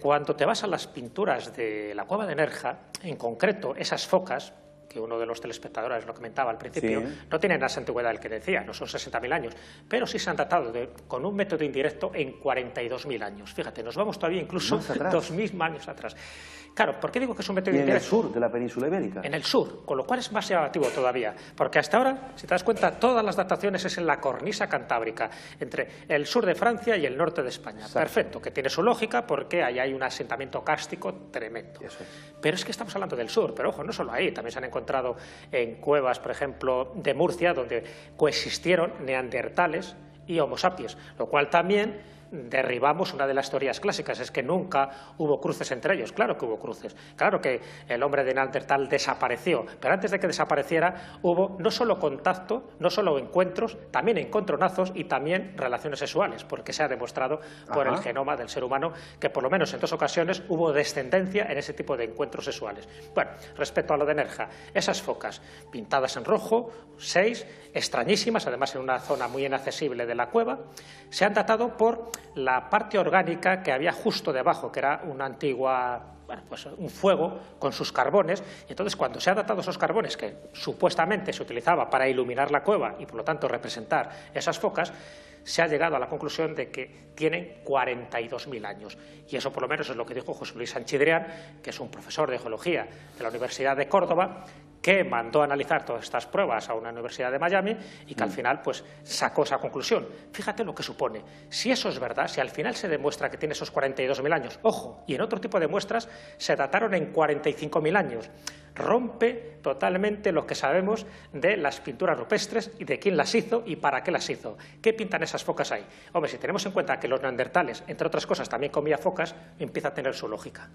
cuando te vas a las pinturas de la cueva de Nerja, en concreto esas focas, que uno de los telespectadores lo comentaba al principio, no tienen esa antigüedad el que decía, no son 60.000 años, pero sí se han datado con un método indirecto en 42.000 años. Fíjate, nos vamos todavía incluso 2.000 años atrás. Claro, ¿por qué digo que es un método indirecto? En el sur de la península ibérica. En el sur, con lo cual es más llamativo todavía, porque hasta ahora, si te das cuenta, todas las dataciones es en la cornisa cantábrica, entre el sur de Francia y el norte de España. Exacto. Perfecto, que tiene su lógica porque ahí hay un asentamiento kárstico tremendo. Pero es que estamos hablando del sur, pero ojo, no solo ahí, también se han encontrado en cuevas, por ejemplo, de Murcia, donde coexistieron neandertales y Homo sapiens, lo cual también derribamos una de las teorías clásicas, es que nunca hubo cruces entre ellos. Claro que hubo cruces, claro que el hombre de Neandertal desapareció, pero antes de que desapareciera hubo no solo contacto, no solo encuentros, también encontronazos y también relaciones sexuales, porque se ha demostrado por el genoma del ser humano que por lo menos en 2 ocasiones hubo descendencia en ese tipo de encuentros sexuales. Bueno, respecto a lo de Nerja, esas focas pintadas en rojo, 6, extrañísimas, además en una zona muy inaccesible de la cueva, se han datado por la parte orgánica que había justo debajo, que era una antigua, pues un fuego con sus carbones, y entonces cuando se han datado esos carbones, que supuestamente se utilizaba para iluminar la cueva y por lo tanto representar esas focas, se ha llegado a la conclusión de que tienen 42.000 años. Y eso por lo menos es lo que dijo José Luis Sanchidrián, que es un profesor de geología de la Universidad de Córdoba, que mandó a analizar todas estas pruebas a una universidad de Miami y que al final pues sacó esa conclusión. Fíjate lo que supone. Si eso es verdad, si al final se demuestra que tiene esos 42.000 años, ojo, y en otro tipo de muestras se dataron en 45.000 años, rompe totalmente lo que sabemos de las pinturas rupestres y de quién las hizo y para qué las hizo. ¿Qué pintan esas focas ahí? Hombre, si tenemos en cuenta que los neandertales, entre otras cosas, también comían focas, empieza a tener su lógica.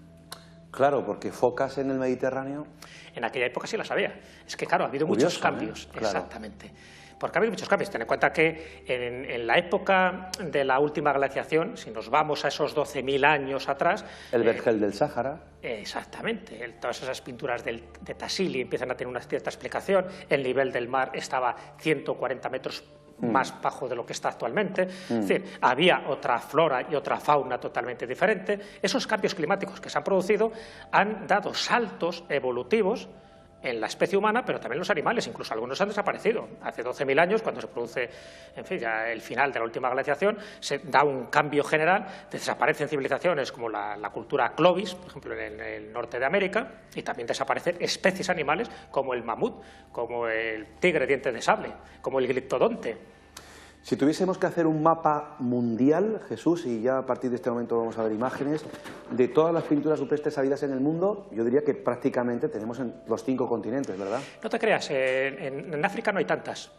Claro, porque focas en el Mediterráneo... En aquella época sí las había. Es que, claro, ha habido muchos cambios. Claro. Exactamente. Porque ha habido muchos cambios. Ten en cuenta que en la época de la última glaciación, si nos vamos a esos 12.000 años atrás... El vergel del Sáhara. Exactamente. Todas esas pinturas de Tassili empiezan a tener una cierta explicación. El nivel del mar estaba 140 metros más bajo de lo que está actualmente. Es decir, había otra flora y otra fauna totalmente diferente. Esos cambios climáticos que se han producido han dado saltos evolutivos en la especie humana, pero también en los animales, incluso algunos han desaparecido. Hace 12.000 años, cuando se produce, en fin, ya el final de la última glaciación, se da un cambio general, desaparecen civilizaciones como la cultura Clovis, por ejemplo, en el norte de América, y también desaparecen especies animales como el mamut, como el tigre diente de sable, como el gliptodonte. Si tuviésemos que hacer un mapa mundial, Jesús, y ya a partir de este momento vamos a ver imágenes, de todas las pinturas rupestres habidas en el mundo, yo diría que prácticamente tenemos en los 5 continentes, ¿verdad? No te creas, en África no hay tantas.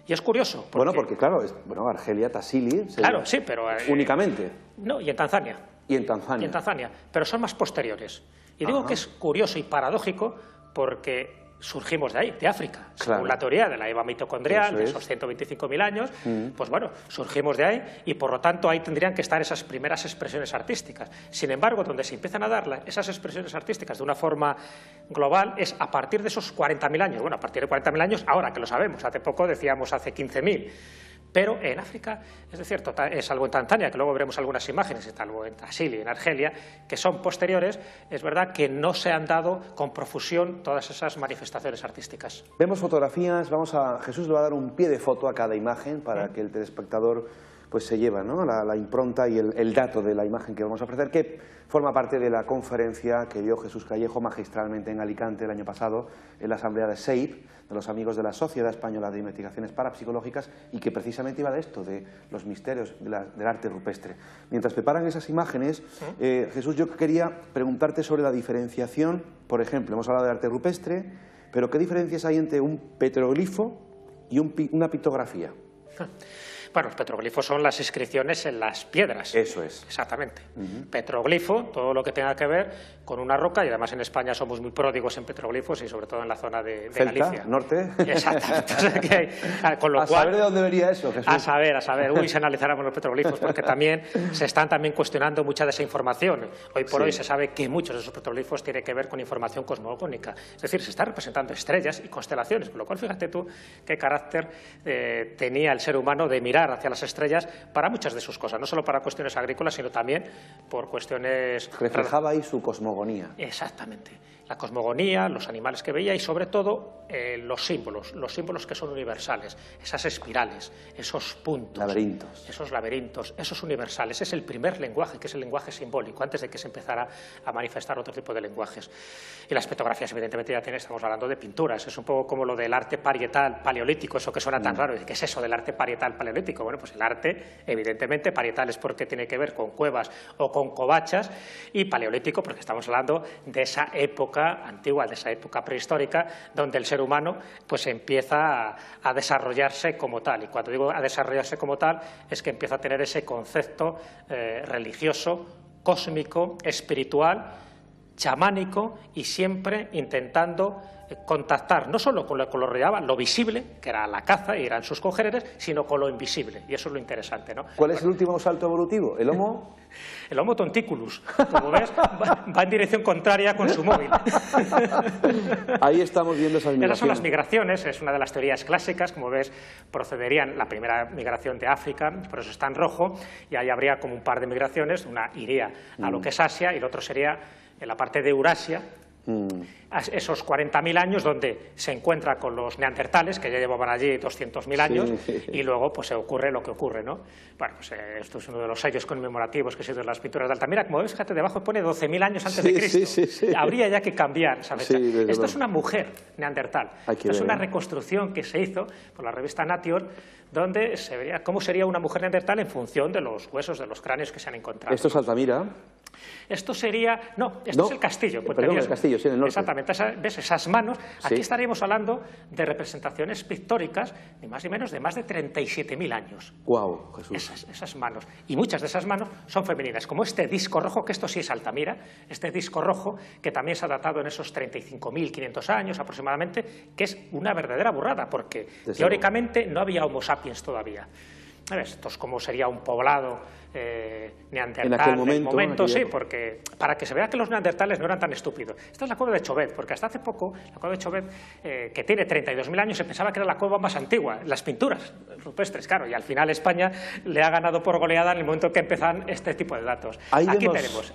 Y es curioso. Porque... Bueno, porque claro, Argelia, Tassili... Claro, sí, pero... únicamente. No, y en Tanzania. Y en Tanzania. Y en Tanzania, pero son más posteriores. Y digo que es curioso y paradójico porque... surgimos de ahí, de África, según la teoría de la EVA mitocondrial, de esos 125.000 años, pues bueno, surgimos de ahí y por lo tanto ahí tendrían que estar esas primeras expresiones artísticas. Sin embargo, donde se empiezan a dar esas expresiones artísticas de una forma global es a partir de esos 40.000 años. Bueno, a partir de 40.000 años, ahora que lo sabemos, hace poco decíamos hace 15.000. Pero en África, es cierto, salvo en Tanzania, que luego veremos algunas imágenes, y salvo en Tassili, en Argelia, que son posteriores, es verdad que no se han dado con profusión todas esas manifestaciones artísticas. Vemos fotografías, Jesús le va a dar un pie de foto a cada imagen para que el telespectador pues se lleva, ¿no?, la impronta y el dato de la imagen que vamos a ofrecer, que forma parte de la conferencia que dio Jesús Callejo magistralmente en Alicante el año pasado en la asamblea de SEIP, de los amigos de la Sociedad Española de Investigaciones Parapsicológicas, y que precisamente iba de esto, de los misterios del arte rupestre. Mientras preparan esas imágenes, Jesús, yo quería preguntarte sobre la diferenciación. Por ejemplo, hemos hablado de arte rupestre, pero ¿qué diferencias hay entre un petroglifo y una pictografía? Bueno, los petroglifos son las inscripciones en las piedras. Eso es. Exactamente. Petroglifo, todo lo que tenga que ver con una roca, y además en España somos muy pródigos en petroglifos y sobre todo en la zona de Celta, Galicia. norte. Exactamente. O sea con lo a cual, saber de dónde vería eso, Jesús. A saber. Uy, se analizáramos los petroglifos, porque también se están cuestionando mucha de esa información. Hoy por hoy se sabe que muchos de esos petroglifos tienen que ver con información cosmogónica. Es decir, se están representando estrellas y constelaciones, con lo cual fíjate tú qué carácter tenía el ser humano de mirar hacia las estrellas para muchas de sus cosas, no solo para cuestiones agrícolas, sino también por cuestiones... Reflejaba ahí su cosmogonía. Exactamente. La cosmogonía, los animales que veía y, sobre todo, los símbolos que son universales, esas espirales, esos puntos. Laberintos. Esos laberintos, esos universales. Es el primer lenguaje, que es el lenguaje simbólico, antes de que se empezara a manifestar otro tipo de lenguajes. Y las petrografías, evidentemente, estamos hablando de pinturas. Es un poco como lo del arte parietal paleolítico, eso que suena tan raro. ¿Qué es eso del arte parietal paleolítico? Bueno, pues el arte, evidentemente, parietal es porque tiene que ver con cuevas o con covachas, y paleolítico porque estamos hablando de esa época época antigua, de esa época prehistórica, donde el ser humano pues empieza a desarrollarse como tal. Y cuando digo a desarrollarse como tal, es que empieza a tener ese concepto religioso, cósmico, espiritual, chamánico, y siempre intentando contactar no solo con lo que lo rodeaba, lo visible, que era la caza y eran sus congéneres, sino con lo invisible, y eso es lo interesante, ¿no? ¿Cuál es el último salto evolutivo? ¿El Homo? El Homo tonticulus, como ves, va en dirección contraria con su móvil. Ahí estamos viendo esas migraciones. Esas son las migraciones, es una de las teorías clásicas. Como ves, procederían la primera migración de África, por eso está en rojo, y ahí habría como un par de migraciones. Una iría a lo que es Asia y el otro sería en la parte de Eurasia, esos 40.000 años donde se encuentra con los neandertales, que ya llevaban allí 200.000 años, y luego pues ocurre lo que ocurre, ¿no? Bueno, pues esto es uno de los sellos conmemorativos que se hizo en las pinturas de Altamira. Como ves, fíjate, debajo pone 12.000 años antes de Cristo. Habría ya que cambiar esa fecha. Esto es una mujer neandertal. Esto es una reconstrucción que se hizo por la revista Nature, donde se vería cómo sería una mujer neandertal en función de los huesos, de los cráneos que se han encontrado. ¿Esto es Altamira? Esto sería... No, esto es el castillo. Perdón, el castillo, sí, en el norte. Exactamente. ¿Ves esas manos? Aquí estaríamos hablando de representaciones pictóricas, ni más ni menos, de más de 37.000 años. ¡Guau, Jesús! Esas manos. Y muchas de esas manos son femeninas, como este disco rojo, que esto sí es Altamira, este disco rojo, que también se ha datado en esos 35.500 años aproximadamente, que es una verdadera burrada, porque teóricamente no había Homo sapiens todavía. Esto es como sería un poblado neandertal en aquel momento, sí, porque para que se vea que los neandertales no eran tan estúpidos. Esta es la cueva de Chauvet, porque hasta hace poco la cueva de Chauvet, que tiene 32.000 años, se pensaba que era la cueva más antigua, las pinturas rupestres, claro, y al final España le ha ganado por goleada en el momento que empezan este tipo de datos. Aquí tenemos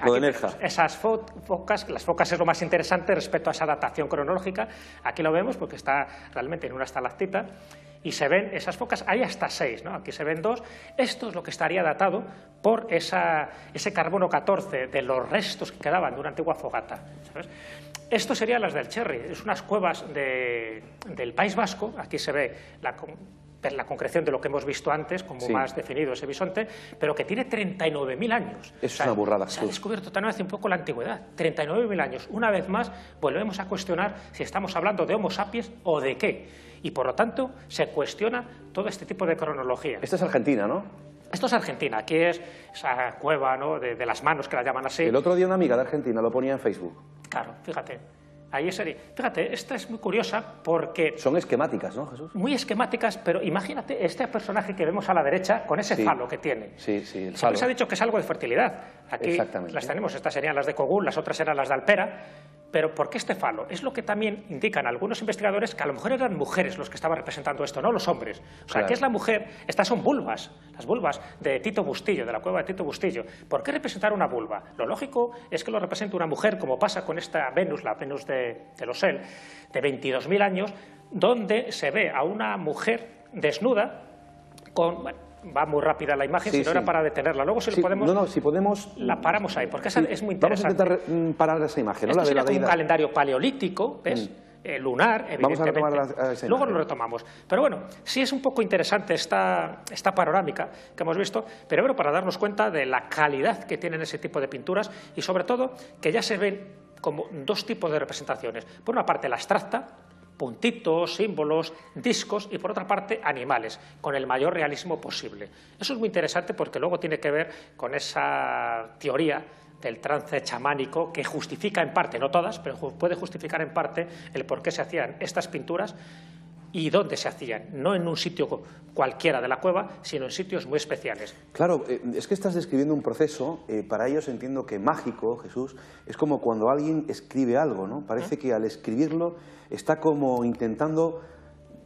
esas focas, las focas es lo más interesante respecto a esa datación cronológica. Aquí lo vemos porque está realmente en una estalactita, y se ven esas focas, hay hasta 6, ¿no? Aquí se ven 2. Esto es lo que estaría datado por ese carbono 14 de los restos que quedaban de una antigua fogata, ¿sabes? Esto serían las del Cherry, es unas cuevas del País Vasco. Aquí se ve la concreción de lo que hemos visto antes, como más definido ese bisonte, pero que tiene 39.000 años. Es una burrada. Se ha descubierto también hace un poco la antigüedad. 39.000 años. Una vez más, volvemos a cuestionar si estamos hablando de Homo sapiens o de qué. Y por lo tanto, se cuestiona todo este tipo de cronología. Esta es Argentina, ¿no? Esto es Argentina. Aquí es esa cueva, ¿no?, de las manos, que la llaman así. El otro día una amiga de Argentina lo ponía en Facebook. Claro, fíjate. Ahí sería. Fíjate, esta es muy curiosa porque... Son esquemáticas, ¿no, Jesús? Muy esquemáticas, pero imagínate este personaje que vemos a la derecha con ese falo que tiene. Sí, el falo. Siempre se ha dicho que es algo de fertilidad. Aquí las tenemos, estas serían las de Cogul, las otras eran las de Alpera. Pero ¿por qué este falo? Es lo que también indican algunos investigadores, que a lo mejor eran mujeres los que estaban representando esto, no los hombres. O sea, ¿qué es la mujer? Estas son vulvas, las vulvas de Tito Bustillo, de la cueva de Tito Bustillo. ¿Por qué representar una vulva? Lo lógico es que lo represente una mujer, como pasa con esta Venus, la Venus de Losel, de 22.000 años, donde se ve a una mujer desnuda con... Bueno, va muy rápida la imagen, si no era para detenerla. Luego si lo podemos... si podemos... La paramos ahí, porque esa es muy interesante. Vamos a intentar parar esa imagen, ¿no? Esto sería como un calendario paleolítico, ¿ves? Lunar, evidentemente. Vamos a retomar esa Luego imagen. lo retomamos. Pero bueno, sí es un poco interesante esta panorámica que hemos visto, pero bueno, para darnos cuenta de la calidad que tienen ese tipo de pinturas y sobre todo que ya se ven como dos tipos de representaciones. Por una parte la abstracta, puntitos, símbolos, discos, y por otra parte animales, con el mayor realismo posible. Eso es muy interesante porque luego tiene que ver con esa teoría del trance chamánico que justifica en parte, no todas, pero puede justificar en parte el por qué se hacían estas pinturas y dónde se hacían, no en un sitio cualquiera de la cueva, sino en sitios muy especiales. Claro, es que estás describiendo un proceso, para ellos entiendo que mágico, Jesús, es como cuando alguien escribe algo, ¿no? Parece que al escribirlo está como intentando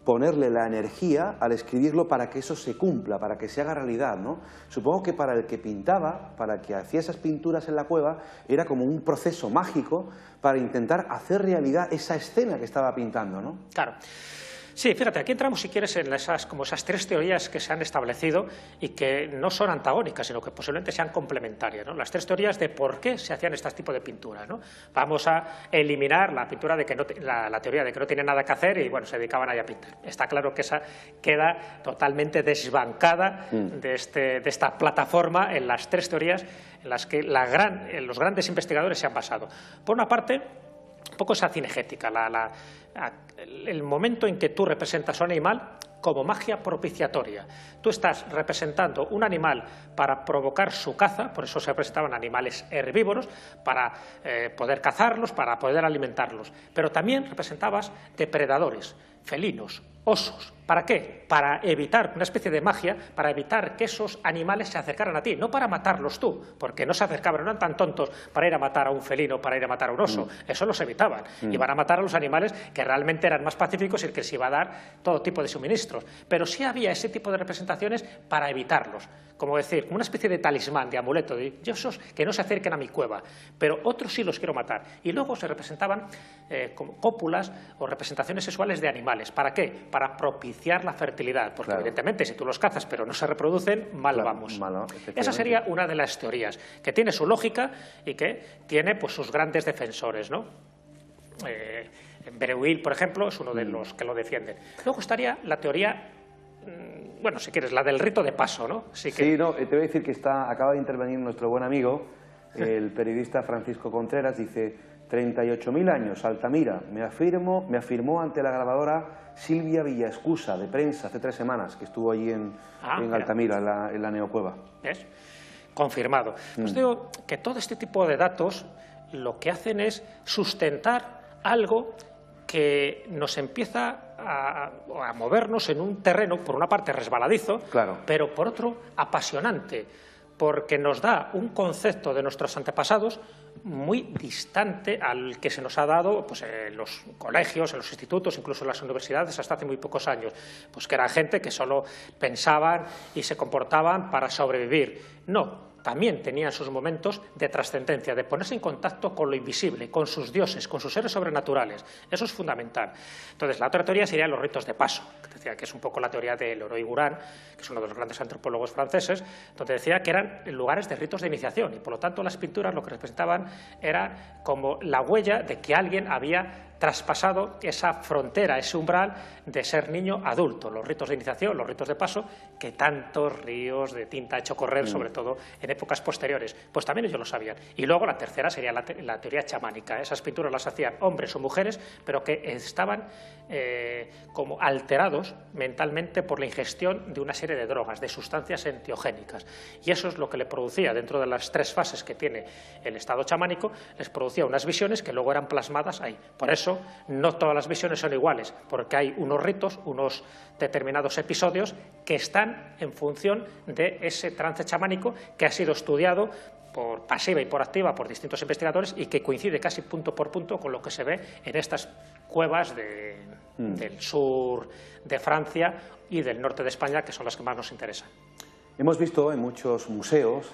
ponerle la energía al escribirlo para que eso se cumpla, para que se haga realidad, ¿no? Supongo que para el que pintaba, para el que hacía esas pinturas en la cueva, era como un proceso mágico para intentar hacer realidad esa escena que estaba pintando, ¿no? Claro. Sí, fíjate, aquí entramos, si quieres, en esas tres teorías que se han establecido y que no son antagónicas, sino que posiblemente sean complementarias, ¿no? Las tres teorías de por qué se hacían este tipo de pinturas, ¿no? Vamos a eliminar la pintura de que la teoría de que no tienen nada que hacer y, bueno, se dedicaban ahí a pintar. Está claro que esa queda totalmente desbancada de esta plataforma en las tres teorías en las que los grandes investigadores se han basado. Por una parte, un poco esa cinegética, el momento en que tú representas a un animal como magia propiciatoria. Tú estás representando un animal para provocar su caza, por eso se representaban animales herbívoros, para poder cazarlos, para poder alimentarlos. Pero también representabas depredadores, felinos, osos. ¿Para qué? Para evitar, una especie de magia, para evitar que esos animales se acercaran a ti, no para matarlos tú, porque no se acercaban, no eran tan tontos para ir a matar a un felino, para ir a matar a un oso, eso los evitaban. Iban a matar a los animales que realmente eran más pacíficos y que les iba a dar todo tipo de suministros. Pero sí había ese tipo de representaciones para evitarlos, como decir, como una especie de talismán, de amuleto, de esos que no se acerquen a mi cueva, pero otros sí los quiero matar. Y luego se representaban como cópulas o representaciones sexuales de animales. ¿Para qué? Para propiciar la fertilidad, porque evidentemente si tú los cazas pero no se reproducen, mal vamos. Esa sería una de las teorías, que tiene su lógica y que tiene pues sus grandes defensores, ¿no? Bereuil, por ejemplo, es uno de los que lo defienden. Luego estaría la teoría, bueno, si quieres, la del rito de paso, ¿no? Sí, no, te voy a decir que acaba de intervenir nuestro buen amigo, el periodista Francisco Contreras, dice: 38.000 años, Altamira, me afirmó ante la grabadora Silvia Villaescusa, de Prensa, hace 3 semanas, que estuvo allí en Altamira, en la neocueva. ¿Ves? Confirmado. Pues digo que todo este tipo de datos lo que hacen es sustentar algo que nos empieza a movernos en un terreno, por una parte resbaladizo, pero por otro apasionante, porque nos da un concepto de nuestros antepasados muy distante al que se nos ha dado pues, en los colegios, en los institutos, incluso en las universidades hasta hace muy pocos años, pues que era gente que solo pensaban y se comportaban para sobrevivir. No, también tenían sus momentos de trascendencia, de ponerse en contacto con lo invisible, con sus dioses, con sus seres sobrenaturales. Eso es fundamental. Entonces, la otra teoría serían los ritos de paso, que decía que es un poco la teoría de Leroy-Gourhan, que es uno de los grandes antropólogos franceses, donde decía que eran lugares de ritos de iniciación y, por lo tanto, las pinturas lo que representaban era como la huella de que alguien había traspasado esa frontera, ese umbral de ser niño adulto, los ritos de iniciación, los ritos de paso, que tantos ríos de tinta ha hecho correr, sobre todo en épocas posteriores. Pues también ellos lo sabían. Y luego la tercera sería la teoría chamánica. Esas pinturas las hacían hombres o mujeres, pero que estaban como alterados mentalmente por la ingestión de una serie de drogas, de sustancias enteogénicas. Y eso es lo que le producía, dentro de las 3 fases que tiene el estado chamánico, les producía unas visiones que luego eran plasmadas ahí. Por eso no todas las visiones son iguales, porque hay unos ritos, unos determinados episodios que están en función de ese trance chamánico que ha sido estudiado por pasiva y por activa por distintos investigadores y que coincide casi punto por punto con lo que se ve en estas cuevas del sur de Francia y del norte de España, que son las que más nos interesan. Hemos visto en muchos museos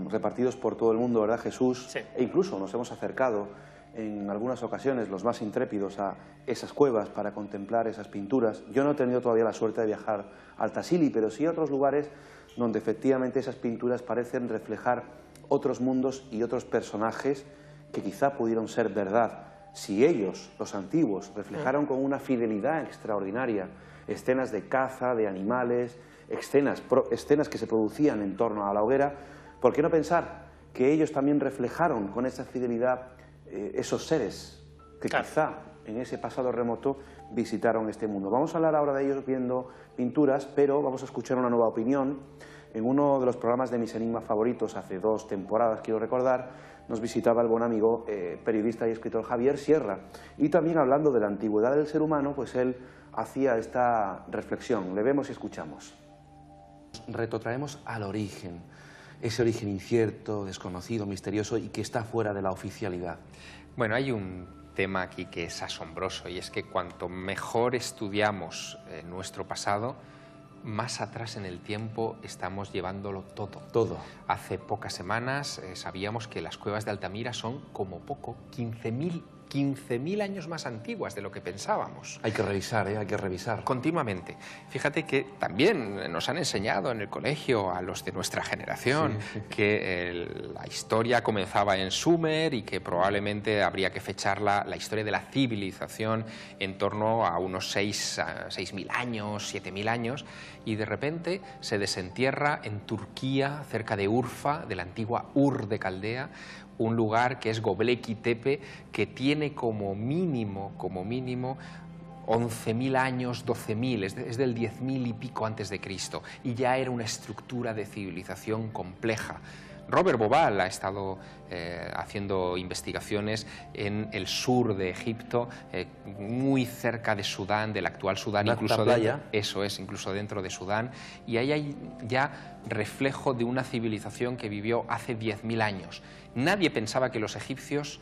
repartidos por todo el mundo, ¿verdad, Jesús? Sí. E incluso nos hemos acercado en algunas ocasiones, los más intrépidos, a esas cuevas para contemplar esas pinturas. Yo no he tenido todavía la suerte de viajar al Tassili, pero sí a otros lugares donde efectivamente esas pinturas parecen reflejar otros mundos y otros personajes que quizá pudieron ser verdad. Si ellos, los antiguos, reflejaron con una fidelidad extraordinaria escenas de caza, de animales, escenas que se producían en torno a la hoguera, ¿por qué no pensar que ellos también reflejaron con esa fidelidad esos seres que quizá en ese pasado remoto visitaron este mundo? Vamos a hablar ahora de ellos viendo pinturas, pero vamos a escuchar una nueva opinión. En uno de los programas de mis enigmas favoritos, hace 2 temporadas, quiero recordar, nos visitaba el buen amigo, periodista y escritor Javier Sierra. Y también hablando de la antigüedad del ser humano, pues él hacía esta reflexión. Le vemos y escuchamos. Retrotraemos al origen, ese origen incierto, desconocido, misterioso y que está fuera de la oficialidad. Bueno, hay un tema aquí que es asombroso y es que cuanto mejor estudiamos nuestro pasado, más atrás en el tiempo estamos llevándolo todo. Todo. Hace pocas semanas sabíamos que las cuevas de Altamira son como poco 15.000 años más antiguas de lo que pensábamos. Hay que revisar, hay que revisar. Continuamente. Fíjate que también nos han enseñado en el colegio a los de nuestra generación que la historia comenzaba en Sumer y que probablemente habría que fechar la historia de la civilización en torno a unos 6.000 años, 7.000 años, y de repente se desentierra en Turquía, cerca de Urfa, de la antigua Ur de Caldea, un lugar que es Göbekli Tepe, que tiene como mínimo 11.000 años, 12.000, es del 10.000 y pico antes de Cristo, y ya era una estructura de civilización compleja. Robert Bauval ha estado haciendo investigaciones en el sur de Egipto, muy cerca de Sudán, del actual Sudán, incluso dentro de Sudán, y ahí hay ya reflejo de una civilización que vivió hace 10.000 años. Nadie pensaba que los egipcios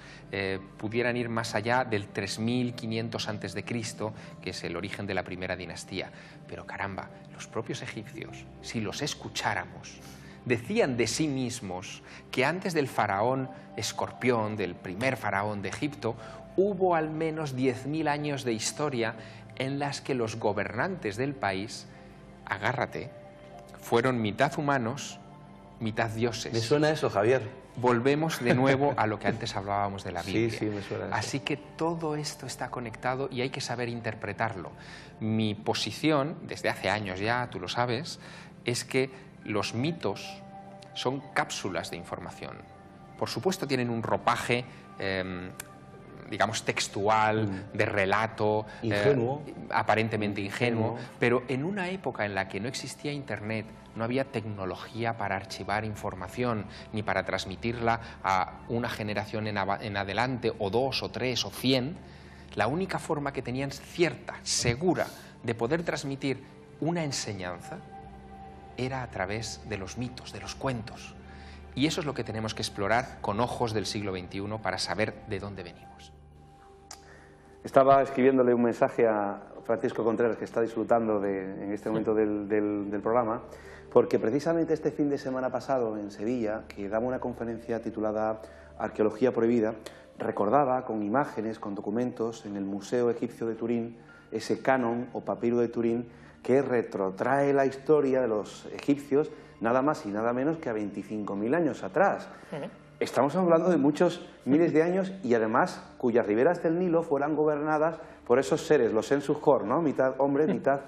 pudieran ir más allá del 3.500 antes de Cristo, que es el origen de la primera dinastía. Pero caramba, los propios egipcios, si los escucháramos, decían de sí mismos que antes del faraón Escorpión, del primer faraón de Egipto, hubo al menos 10.000 años de historia en las que los gobernantes del país, agárrate, fueron mitad humanos, mitad dioses. ¿Me suena eso, Javier? Volvemos de nuevo a lo que antes hablábamos de la Biblia. Sí, me suena eso. Así que todo esto está conectado y hay que saber interpretarlo. Mi posición, desde hace años ya, tú lo sabes, es que los mitos son cápsulas de información. Por supuesto tienen un ropaje, digamos, textual, de relato, aparentemente ingenuo, pero en una época en la que no existía Internet, no había tecnología para archivar información, ni para transmitirla a una generación en adelante, o 2, o 3, o 100, la única forma que tenían cierta, segura, de poder transmitir una enseñanza era a través de los mitos, de los cuentos. Y eso es lo que tenemos que explorar con ojos del siglo XXI para saber de dónde venimos. Estaba escribiéndole un mensaje a Francisco Contreras, que está disfrutando en este momento del programa, porque precisamente este fin de semana pasado en Sevilla, que daba una conferencia titulada Arqueología Prohibida, recordaba con imágenes, con documentos, en el Museo Egipcio de Turín, ese canon o papiro de Turín, que retrotrae la historia de los egipcios nada más y nada menos que a 25.000 años atrás. Estamos hablando de muchos miles de años y además cuyas riberas del Nilo fueran gobernadas por esos seres, los Ensukhor, ¿no? Mitad hombres, mitad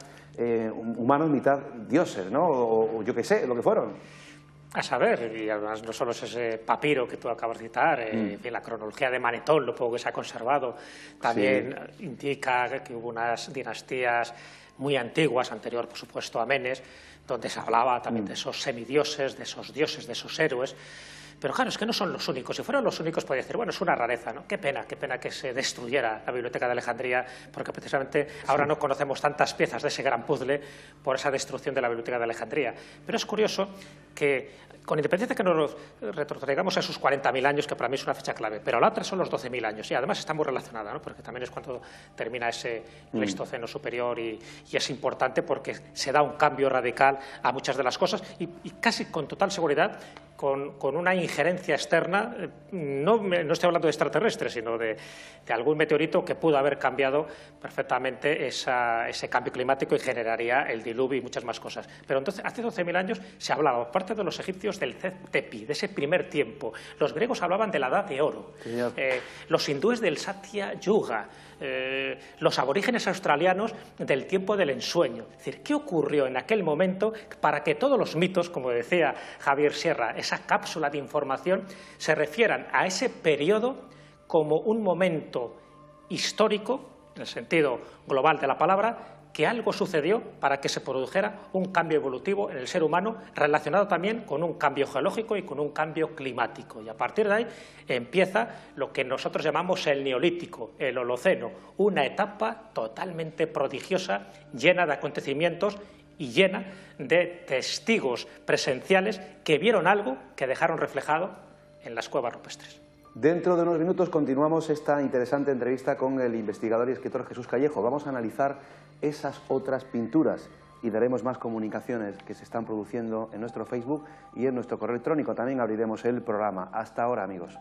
humanos, mitad dioses, ¿no? O yo qué sé, lo que fueron. A saber, y además no solo es ese papiro que tú acabas de citar, en fin, la cronología de Manetón, lo poco que se ha conservado, también indica que hubo unas dinastías muy antiguas, anterior por supuesto a Menes, donde se hablaba también de esos semidioses, de esos dioses, de esos héroes. Pero claro, es que no son los únicos. Si fueran los únicos podría decir, bueno, es una rareza, ¿no? Qué pena que se destruyera la Biblioteca de Alejandría, porque precisamente ahora no conocemos tantas piezas de ese gran puzzle por esa destrucción de la Biblioteca de Alejandría. Pero es curioso que, con independencia de que nos retrotraigamos a esos 40.000 años, que para mí es una fecha clave, pero la otra son los 12.000 años, y además está muy relacionada, ¿no? Porque también es cuando termina ese Pleistoceno superior, y es importante porque se da un cambio radical a muchas de las cosas, y casi con total seguridad, con una injerencia externa, no estoy hablando de extraterrestres, sino de algún meteorito que pudo haber cambiado perfectamente ese cambio climático y generaría el diluvio y muchas más cosas. Pero entonces, hace 12.000 años se hablaba, por parte de los egipcios, del Tepi, de ese primer tiempo. Los griegos hablaban de la Edad de Oro. Los hindúes del Satya Yuga. Los aborígenes australianos del tiempo del ensueño. Es decir, ¿qué ocurrió en aquel momento para que todos los mitos, como decía Javier Sierra, esa cápsula de información, se refieran a ese periodo como un momento histórico, en el sentido global de la palabra, que algo sucedió para que se produjera un cambio evolutivo en el ser humano, relacionado también con un cambio geológico y con un cambio climático. Y a partir de ahí empieza lo que nosotros llamamos el Neolítico, el Holoceno, una etapa totalmente prodigiosa, llena de acontecimientos y llena de testigos presenciales que vieron algo que dejaron reflejado en las cuevas rupestres. Dentro de unos minutos continuamos esta interesante entrevista con el investigador y escritor Jesús Callejo. Vamos a analizar esas otras pinturas y daremos más comunicaciones que se están produciendo en nuestro Facebook y en nuestro correo electrónico. También abriremos el programa. Hasta ahora, amigos.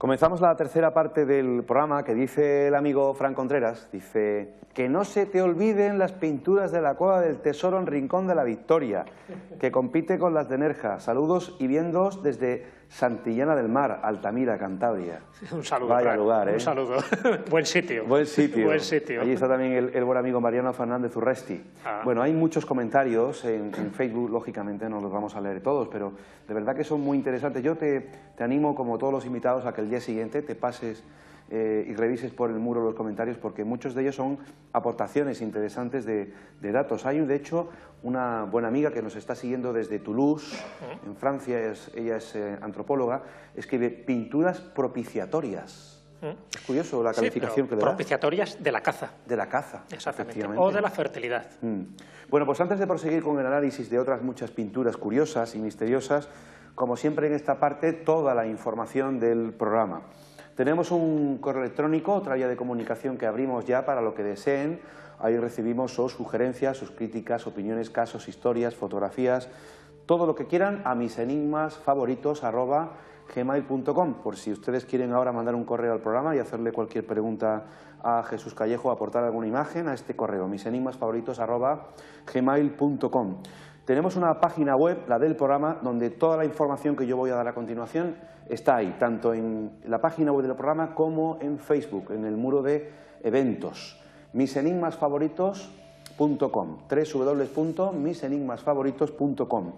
Comenzamos la tercera parte del programa que dice el amigo Fran Contreras, dice: que no se te olviden las pinturas de la Cueva del Tesoro en Rincón de la Victoria, que compite con las de Nerja. Saludos y viendos desde Santillana del Mar, Altamira, Cantabria. Un saludo, Vaya Fran, lugar, ¿eh? Un saludo. Buen sitio. Buen sitio. Buen sitio. Allí está también el buen amigo Mariano Fernández Urresti. Bueno, hay muchos comentarios en Facebook, lógicamente no los vamos a leer todos, pero de verdad que son muy interesantes. Yo te animo, como todos los invitados, a que el día siguiente te pases y revises por el muro los comentarios, porque muchos de ellos son aportaciones interesantes de datos. Hay, de hecho, una buena amiga que nos está siguiendo desde Toulouse, en Francia, ella es antropóloga, escribe pinturas propiciatorias. Es curioso la calificación que le da. Propiciatorias de la caza. De la caza, exactamente. O de la fertilidad. Bueno, pues antes de proseguir con el análisis de otras muchas pinturas curiosas y misteriosas, como siempre en esta parte, toda la información del programa. Tenemos un correo electrónico, otra vía de comunicación que abrimos ya para lo que deseen. Ahí recibimos sus sugerencias, sus críticas, opiniones, casos, historias, fotografías, todo lo que quieran a misenigmasfavoritos@gmail.com, por si ustedes quieren ahora mandar un correo al programa y hacerle cualquier pregunta a Jesús Callejo, aportar alguna imagen a este correo, misenigmasfavoritos@gmail.com. Tenemos una página web, la del programa, donde toda la información que yo voy a dar a continuación está ahí, tanto en la página web del programa como en Facebook, en el muro de eventos. misenigmasfavoritos.com, www.misenigmasfavoritos.com.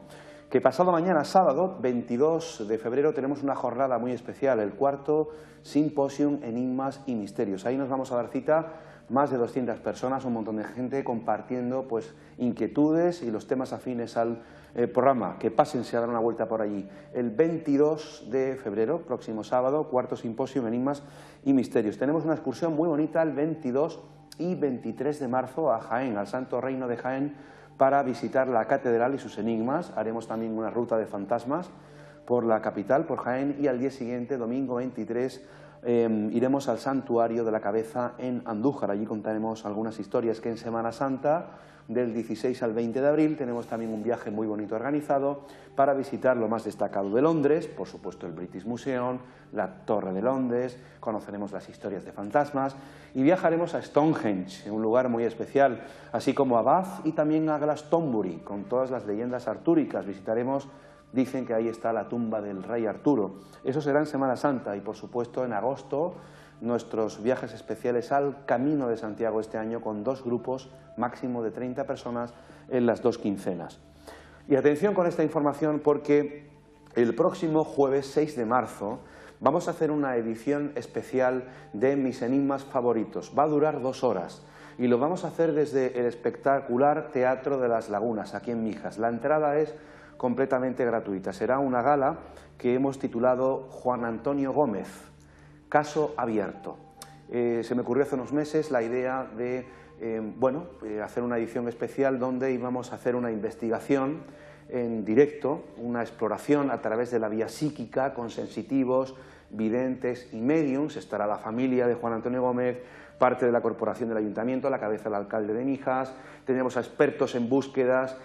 Que pasado mañana, sábado 22 de febrero, tenemos una jornada muy especial, el cuarto Simposium Enigmas y Misterios. Ahí nos vamos a dar cita más de 200 personas, un montón de gente compartiendo pues inquietudes y los temas afines al programa. Que pasen, se hagan una vuelta por allí. El 22 de febrero, próximo sábado, cuarto Simposium Enigmas y Misterios. Tenemos una excursión muy bonita el 22 y 23 de marzo a Jaén, al Santo Reino de Jaén, para visitar la catedral y sus enigmas. Haremos también una ruta de fantasmas por la capital, por Jaén, y al día siguiente, domingo 23, iremos al Santuario de la Cabeza en Andújar. Allí contaremos algunas historias. Que en Semana Santa, del 16 al 20 de abril, tenemos también un viaje muy bonito organizado para visitar lo más destacado de Londres, por supuesto el British Museum, la Torre de Londres, conoceremos las historias de fantasmas y viajaremos a Stonehenge, un lugar muy especial, así como a Bath y también a Glastonbury, con todas las leyendas artúricas. Visitaremos, dicen que ahí está la tumba del rey Arturo. Eso será en Semana Santa y, por supuesto, en agosto, nuestros viajes especiales al Camino de Santiago este año, con 2 grupos, máximo de 30 personas en las 2 quincenas. Y atención con esta información, porque el próximo jueves 6 de marzo vamos a hacer una edición especial de Mis Enigmas Favoritos. Va a durar 2 horas y lo vamos a hacer desde el espectacular Teatro de las Lagunas, aquí en Mijas. La entrada es completamente gratuita. Será una gala que hemos titulado Juan Antonio Gómez, caso abierto. Se me ocurrió hace unos meses la idea de hacer una edición especial donde íbamos a hacer una investigación en directo, una exploración a través de la vía psíquica con sensitivos, videntes y mediums. Estará la familia de Juan Antonio Gómez, parte de la corporación del ayuntamiento, a la cabeza del alcalde de Mijas. Tenemos a expertos en búsquedas,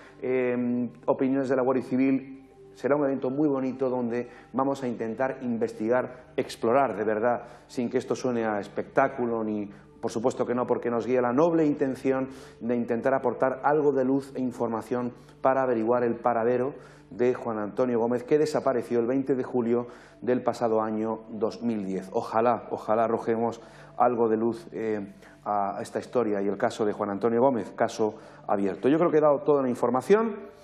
opiniones de la Guardia Civil. Será un evento muy bonito donde vamos a intentar investigar, explorar de verdad, sin que esto suene a espectáculo ni, por supuesto que no, porque nos guía la noble intención de intentar aportar algo de luz e información para averiguar el paradero de Juan Antonio Gómez, que desapareció el 20 de julio del pasado año 2010. Ojalá arrojemos algo de luz a esta historia y el caso de Juan Antonio Gómez, caso abierto. Yo creo que he dado toda la información.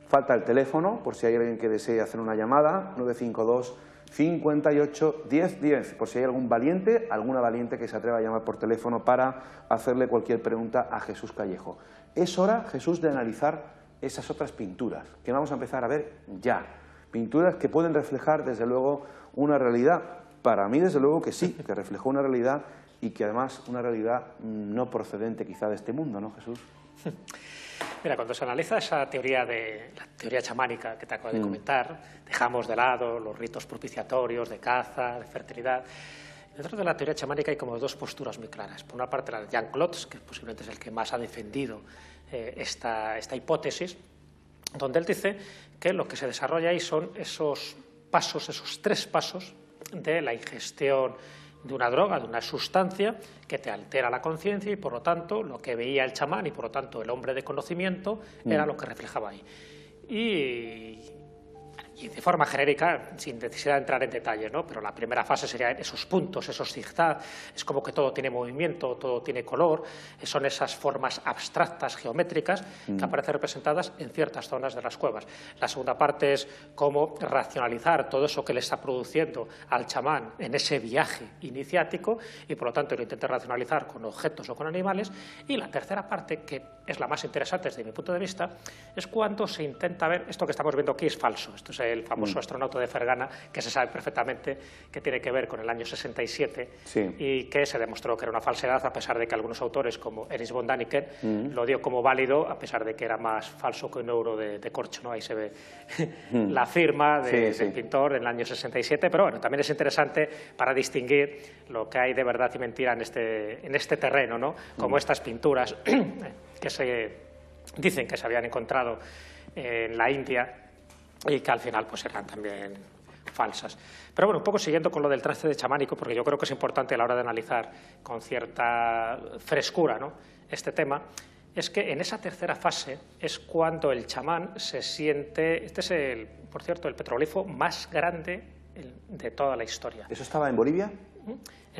Falta el teléfono, por si hay alguien que desee hacer una llamada, 952 58 10 10, por si hay algún valiente, alguna valiente que se atreva a llamar por teléfono para hacerle cualquier pregunta a Jesús Callejo. Es hora, Jesús, de analizar esas otras pinturas que vamos a empezar a ver ya. Pinturas que pueden reflejar, desde luego, una realidad. Para mí, desde luego que sí, que reflejó una realidad y que además una realidad no procedente quizá de este mundo, ¿no, Jesús? Mira, cuando se analiza esa teoría la teoría chamánica que te acabo de comentar, dejamos de lado los ritos propiciatorios de caza, de fertilidad. Dentro de la teoría chamánica hay como 2 posturas muy claras. Por una parte, la de Jan Klotz, que posiblemente es el que más ha defendido esta hipótesis, donde él dice que lo que se desarrolla ahí son esos pasos, esos 3 pasos de la ingestión de una droga, de una sustancia que te altera la conciencia y, por lo tanto, lo que veía el chamán y, por lo tanto, el hombre de conocimiento era lo que reflejaba ahí. Y de forma genérica, sin necesidad de entrar en detalles, ¿no? Pero la primera fase serían esos puntos, esos zigzag, es como que todo tiene movimiento, todo tiene color, son esas formas abstractas, geométricas, que aparecen representadas en ciertas zonas de las cuevas. La segunda parte es cómo racionalizar todo eso que le está produciendo al chamán en ese viaje iniciático y, por lo tanto, lo intenta racionalizar con objetos o con animales. Y la tercera parte, que es la más interesante desde mi punto de vista, es cuando se intenta ver, esto que estamos viendo aquí es falso, esto es el famoso astronauta de Fergana, que se sabe perfectamente que tiene que ver con el año 67 y que se demostró que era una falsedad, a pesar de que algunos autores, como Erich von Däniken, lo dio como válido, a pesar de que era más falso que un euro de corcho, ¿no? Ahí se ve la firma del pintor en el año 67, pero bueno, también es interesante para distinguir lo que hay de verdad y mentira en este terreno, ¿no? Como estas pinturas que se dicen que se habían encontrado en la India y que al final pues eran también falsas. Pero bueno, un poco siguiendo con lo del trance chamánico, porque yo creo que es importante a la hora de analizar con cierta frescura, ¿no?, este tema, es que en esa tercera fase es cuando el chamán se siente... Este es, por cierto, el petroglifo más grande de toda la historia. ¿Eso estaba en Bolivia?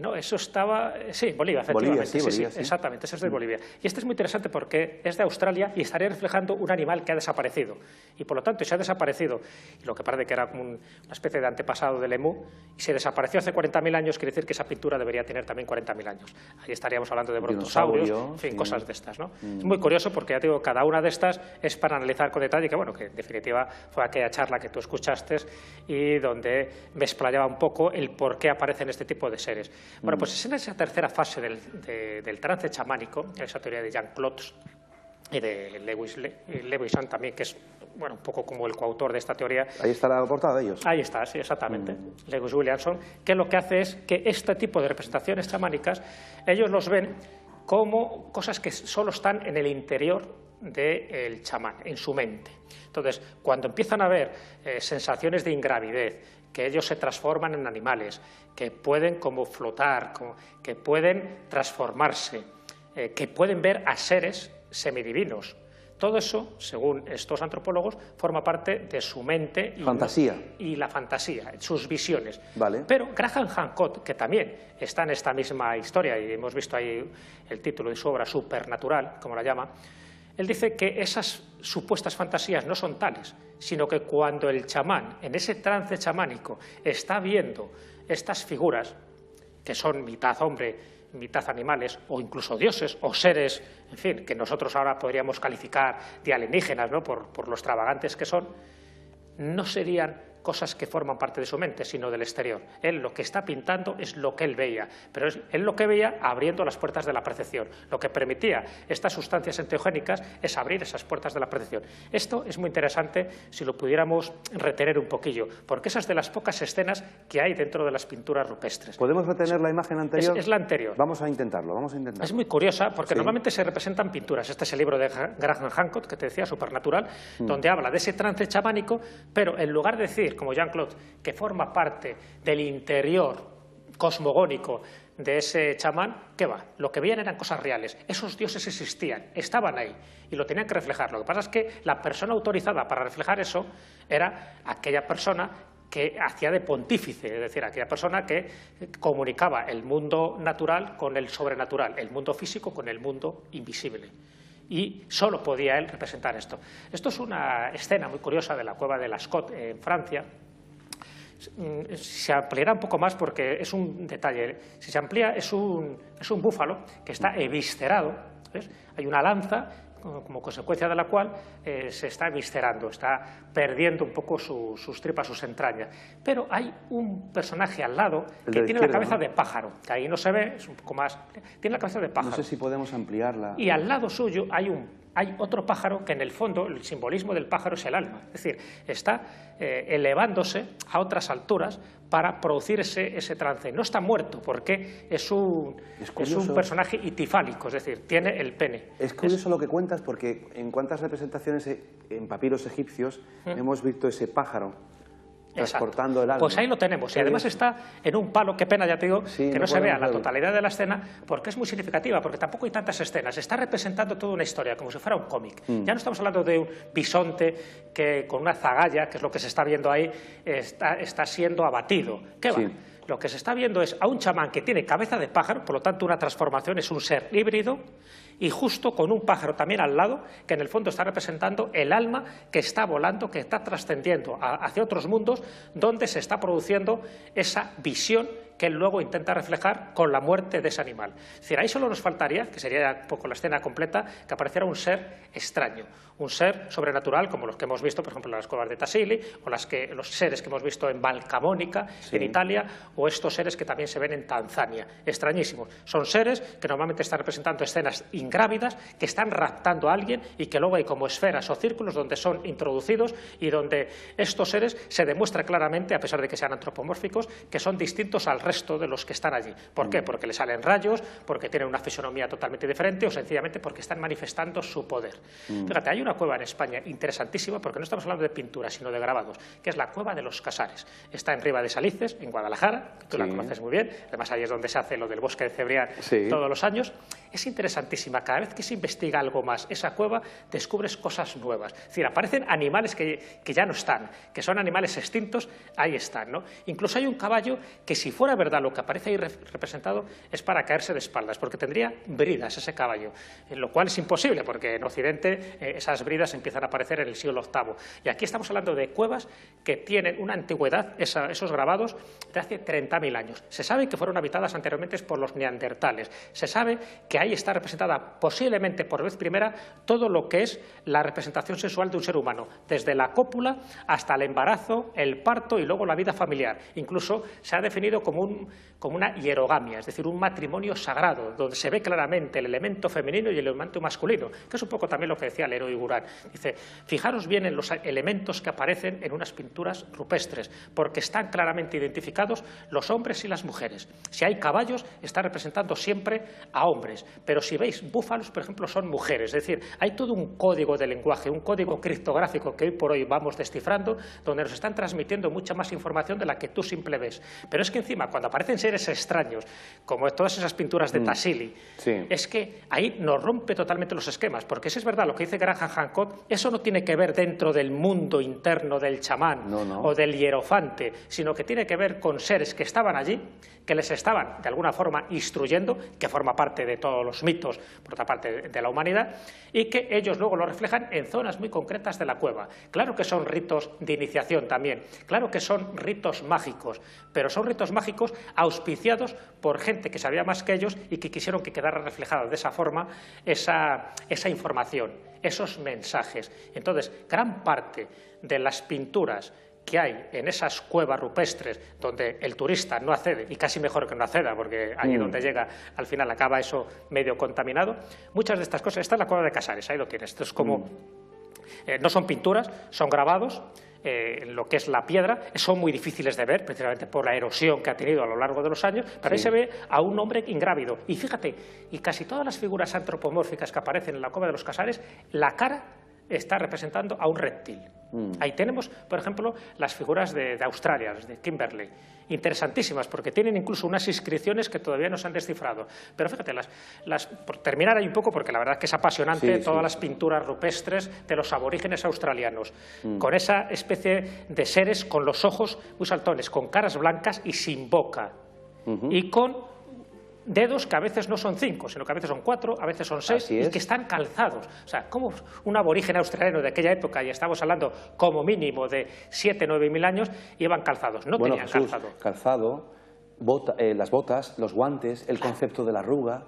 No, eso estaba... Sí, en Bolivia, efectivamente. Bolivia, sí. Exactamente, eso es de Bolivia. Y este es muy interesante porque es de Australia y estaría reflejando un animal que ha desaparecido. Y por lo tanto, si ha desaparecido, y lo que parece que era como una especie de antepasado del emú, y se desapareció hace 40.000 años, quiere decir que esa pintura debería tener también 40.000 años. Ahí estaríamos hablando de brontosaurios, en fin, cosas de estas, ¿no? Es muy curioso porque, ya te digo, cada una de estas es para analizar con detalle, que bueno, que en definitiva fue aquella charla que tú escuchaste y donde me explayaba un poco el por qué aparecen este tipo de seres. Bueno, pues es en esa tercera fase del trance chamánico, esa teoría de Jean Klotz y de Lewison también, que es bueno, un poco como el coautor de esta teoría. Ahí está la portada de ellos. Ahí está, sí, exactamente. Lewis Williamson, que lo que hace es que este tipo de representaciones chamánicas, ellos los ven como cosas que solo están en el interior del chamán, en su mente. Entonces, cuando empiezan a ver sensaciones de ingravidez, que ellos se transforman en animales, que pueden como flotar, que pueden transformarse, que pueden ver a seres semidivinos. Todo eso, según estos antropólogos, forma parte de su mente y la fantasía, sus visiones. Vale. Pero Graham Hancock, que también está en esta misma historia, y hemos visto ahí el título de su obra, Supernatural, como la llama, él dice que esas supuestas fantasías no son tales, sino que cuando el chamán, en ese trance chamánico, está viendo estas figuras, que son mitad hombre, mitad animales, o incluso dioses, o seres, en fin, que nosotros ahora podríamos calificar de alienígenas, ¿no?, por lo extravagantes que son, no serían cosas que forman parte de su mente, sino del exterior. Él lo que está pintando es lo que él veía, pero él lo que veía abriendo las puertas de la percepción. Lo que permitía estas sustancias enteogénicas es abrir esas puertas de la percepción. Esto es muy interesante si lo pudiéramos retener un poquillo, porque esa es de las pocas escenas que hay dentro de las pinturas rupestres. ¿Podemos retener la imagen anterior? Es la anterior. Vamos a intentarlo, vamos a intentarlo. Es muy curiosa porque normalmente se representan pinturas. Este es el libro de Graham Hancock, que te decía, Supernatural, donde habla de ese trance chamánico, pero en lugar de decir, como Jean Claude, que forma parte del interior cosmogónico de ese chamán, ¿qué va? Lo que veían eran cosas reales. Esos dioses existían, estaban ahí y lo tenían que reflejar. Lo que pasa es que la persona autorizada para reflejar eso era aquella persona que hacía de pontífice, es decir, aquella persona que comunicaba el mundo natural con el sobrenatural, el mundo físico con el mundo invisible. Y solo podía él representar esto. Esto es una escena muy curiosa de la cueva de Lascaux, en Francia. Se ampliará un poco más porque es un detalle. Si se amplía, es un búfalo que está eviscerado, ¿ves? Hay una lanza como consecuencia de la cual se está eviscerando, está perdiendo un poco sus tripas, sus entrañas. Pero hay un personaje al lado que tiene la cabeza de pájaro, que ahí no se ve, es un poco más... Tiene la cabeza de pájaro. No sé si podemos ampliarla. Y al lado suyo hay otro pájaro que en el fondo, el simbolismo del pájaro es el alma. Es decir, está elevándose a otras alturas para producir ese trance. No está muerto porque es un personaje itifálico, es decir, tiene el pene. Es curioso lo que cuentas porque en cuántas representaciones en papiros egipcios hemos visto ese pájaro transportando el alma. Pues ahí lo tenemos. Y además está en un palo, qué pena, ya te digo, que no se vea la totalidad de la escena, porque es muy significativa, porque tampoco hay tantas escenas. Está representando toda una historia, como si fuera un cómic. Ya no estamos hablando de un bisonte que con una zagalla, que es lo que se está viendo ahí, está siendo abatido. ¿Qué va? Lo que se está viendo es a un chamán que tiene cabeza de pájaro, por lo tanto una transformación, es un ser híbrido, y justo con un pájaro también al lado, que en el fondo está representando el alma que está volando, que está trascendiendo hacia otros mundos, donde se está produciendo esa visión que él luego intenta reflejar con la muerte de ese animal. Es decir, ahí solo nos faltaría, que sería un poco la escena completa, que apareciera un ser extraño, un ser sobrenatural, como los que hemos visto, por ejemplo, en las cuevas de Tassili, o los seres que hemos visto en Valcamonica, en Italia, o estos seres que también se ven en Tanzania. Extrañísimos. Son seres que normalmente están representando escenas ingrávidas, que están raptando a alguien y que luego hay como esferas o círculos donde son introducidos y donde estos seres se demuestra claramente, a pesar de que sean antropomórficos, que son distintos al resto de los que están allí. ¿Por qué? Porque les salen rayos, porque tienen una fisonomía totalmente diferente o sencillamente porque están manifestando su poder. Fíjate, hay una cueva en España interesantísima, porque no estamos hablando de pintura, sino de grabados, que es la Cueva de los Casares. Está en Riva de Salices, en Guadalajara, que tú la conoces muy bien, además ahí es donde se hace lo del bosque de Cebrián todos los años. Es interesantísima, cada vez que se investiga algo más esa cueva, descubres cosas nuevas. Es decir, aparecen animales que ya no están, que son animales extintos, ahí están, ¿no? Incluso hay un caballo que, si fuera verdad lo que aparece ahí representado, es para caerse de espaldas, porque tendría bridas ese caballo, lo cual es imposible, porque en Occidente esas bridas empiezan a aparecer en el siglo VIII. Y aquí estamos hablando de cuevas que tienen una antigüedad, esos grabados, de hace 30.000 años. Se sabe que fueron habitadas anteriormente por los neandertales. Se sabe que ahí está representada posiblemente por vez primera todo lo que es la representación sexual de un ser humano, desde la cópula hasta el embarazo, el parto y luego la vida familiar. Incluso se ha definido como una hierogamia, es decir, un matrimonio sagrado, donde se ve claramente el elemento femenino y el elemento masculino, que es un poco también lo que decía Leroy Gourand. Dice, fijaros bien en los elementos que aparecen en unas pinturas rupestres, porque están claramente identificados los hombres y las mujeres. Si hay caballos, está representando siempre a hombres, pero si veis búfalos, por ejemplo, son mujeres. Es decir, hay todo un código de lenguaje, un código criptográfico que hoy por hoy vamos descifrando, donde nos están transmitiendo mucha más información de la que tú simple ves. Pero es que encima, cuando aparecen seres extraños, como todas esas pinturas de Tassili, es que ahí nos rompe totalmente los esquemas, porque si es verdad lo que dice Graham Hancock, eso no tiene que ver dentro del mundo interno del chamán o del hierofante, sino que tiene que ver con seres que estaban allí, que les estaban de alguna forma instruyendo, que forma parte de todos los mitos, por otra parte, de la humanidad, y que ellos luego lo reflejan en zonas muy concretas de la cueva. Claro que son ritos de iniciación también, claro que son ritos mágicos, pero son ritos mágicos auspiciados por gente que sabía más que ellos y que quisieron que quedara reflejada de esa forma esa información, esos mensajes. Entonces, gran parte de las pinturas que hay en esas cuevas rupestres donde el turista no accede, y casi mejor que no acceda, porque allí donde llega al final acaba eso medio contaminado, muchas de estas cosas. Esta es la Cueva de Casares, ahí lo tienes. Esto es como, no son pinturas, son grabados en lo que es la piedra, son muy difíciles de ver, precisamente por la erosión que ha tenido a lo largo de los años, pero ahí se ve a un hombre ingrávido. Y fíjate, y casi todas las figuras antropomórficas que aparecen en la Cueva de los Casares, la cara está representando a un reptil. Ahí tenemos, por ejemplo, las figuras de Australia, de Kimberley, interesantísimas, porque tienen incluso unas inscripciones que todavía no se han descifrado. Pero fíjate, por terminar ahí un poco, porque la verdad es que es apasionante todas las pinturas rupestres de los aborígenes australianos, con esa especie de seres con los ojos muy saltones, con caras blancas y sin boca, y con dedos que a veces no son 5, sino que a veces son 4, a veces son 6, y que están calzados. O sea, como un aborigen australiano de aquella época, y estamos hablando como mínimo de 7, 9 mil años, iban calzados, no tenían calzado, las botas, los guantes, el concepto de la arruga.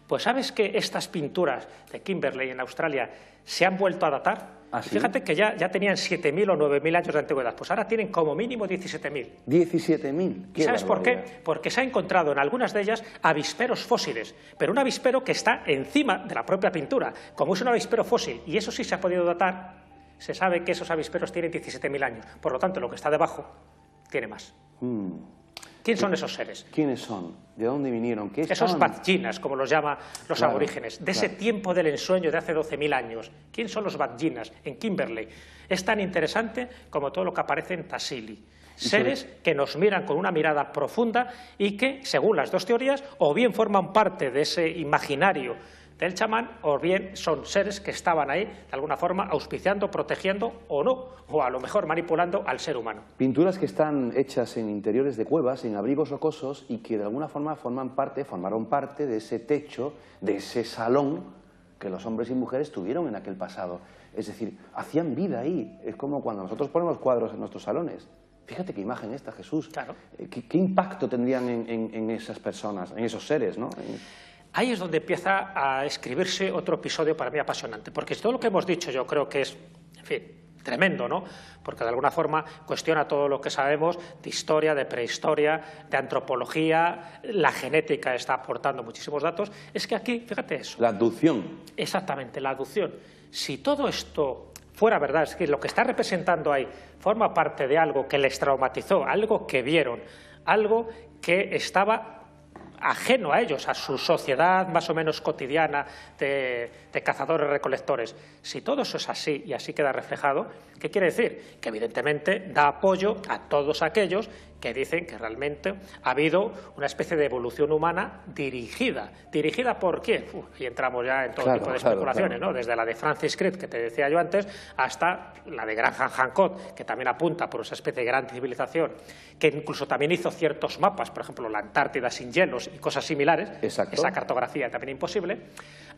Pues ¿sabes que estas pinturas de Kimberley en Australia se han vuelto a datar? Fíjate que ya tenían 7.000 o 9.000 años de antigüedad, pues ahora tienen como mínimo 17.000. 17.000. ¿Y sabes por qué? Porque se ha encontrado en algunas de ellas avisperos fósiles, pero un avispero que está encima de la propia pintura. Como es un avispero fósil, y eso sí se ha podido datar, se sabe que esos avisperos tienen 17.000 años. Por lo tanto, lo que está debajo tiene más. ¿Quién son esos seres? ¿Quiénes son? ¿De dónde vinieron? ¿Qué esos badjinas, como los llaman los aborígenes, de ese tiempo del ensueño de hace 12.000 años. ¿Quién son los badjinas en Kimberley? Es tan interesante como todo lo que aparece en Tassili. Seres que nos miran con una mirada profunda y que, según las dos teorías, o bien forman parte de ese imaginario del chamán, o bien son seres que estaban ahí, de alguna forma, auspiciando, protegiendo o no, o a lo mejor manipulando al ser humano. Pinturas que están hechas en interiores de cuevas, en abrigos rocosos, y que de alguna forma formaron parte de ese techo, de ese salón que los hombres y mujeres tuvieron en aquel pasado. Es decir, hacían vida ahí. Es como cuando nosotros ponemos cuadros en nuestros salones. Fíjate qué imagen esta, Jesús. Claro. ¿Qué impacto tendrían en esas personas, en esos seres, ¿no? Ahí es donde empieza a escribirse otro episodio para mí apasionante, porque todo lo que hemos dicho yo creo que es, en fin, tremendo, ¿no? Porque de alguna forma cuestiona todo lo que sabemos de historia, de prehistoria, de antropología, la genética está aportando muchísimos datos. Es que aquí, fíjate eso. La aducción. Exactamente, la aducción. Si todo esto fuera verdad, es que lo que está representando ahí forma parte de algo que les traumatizó, algo que vieron, algo que estaba ajeno a ellos, a su sociedad más o menos cotidiana de cazadores-recolectores. Si todo eso es así y así queda reflejado, ¿qué quiere decir? Que evidentemente da apoyo a todos aquellos que dicen que realmente ha habido una especie de evolución humana dirigida. ¿Dirigida por quién? Y entramos ya en todo tipo de especulaciones, ¿no? Desde la de Francis Crick, que te decía yo antes, hasta la de Graham Hancock, que también apunta por esa especie de gran civilización, que incluso también hizo ciertos mapas, por ejemplo, la Antártida sin hielos y cosas similares, esa cartografía también imposible,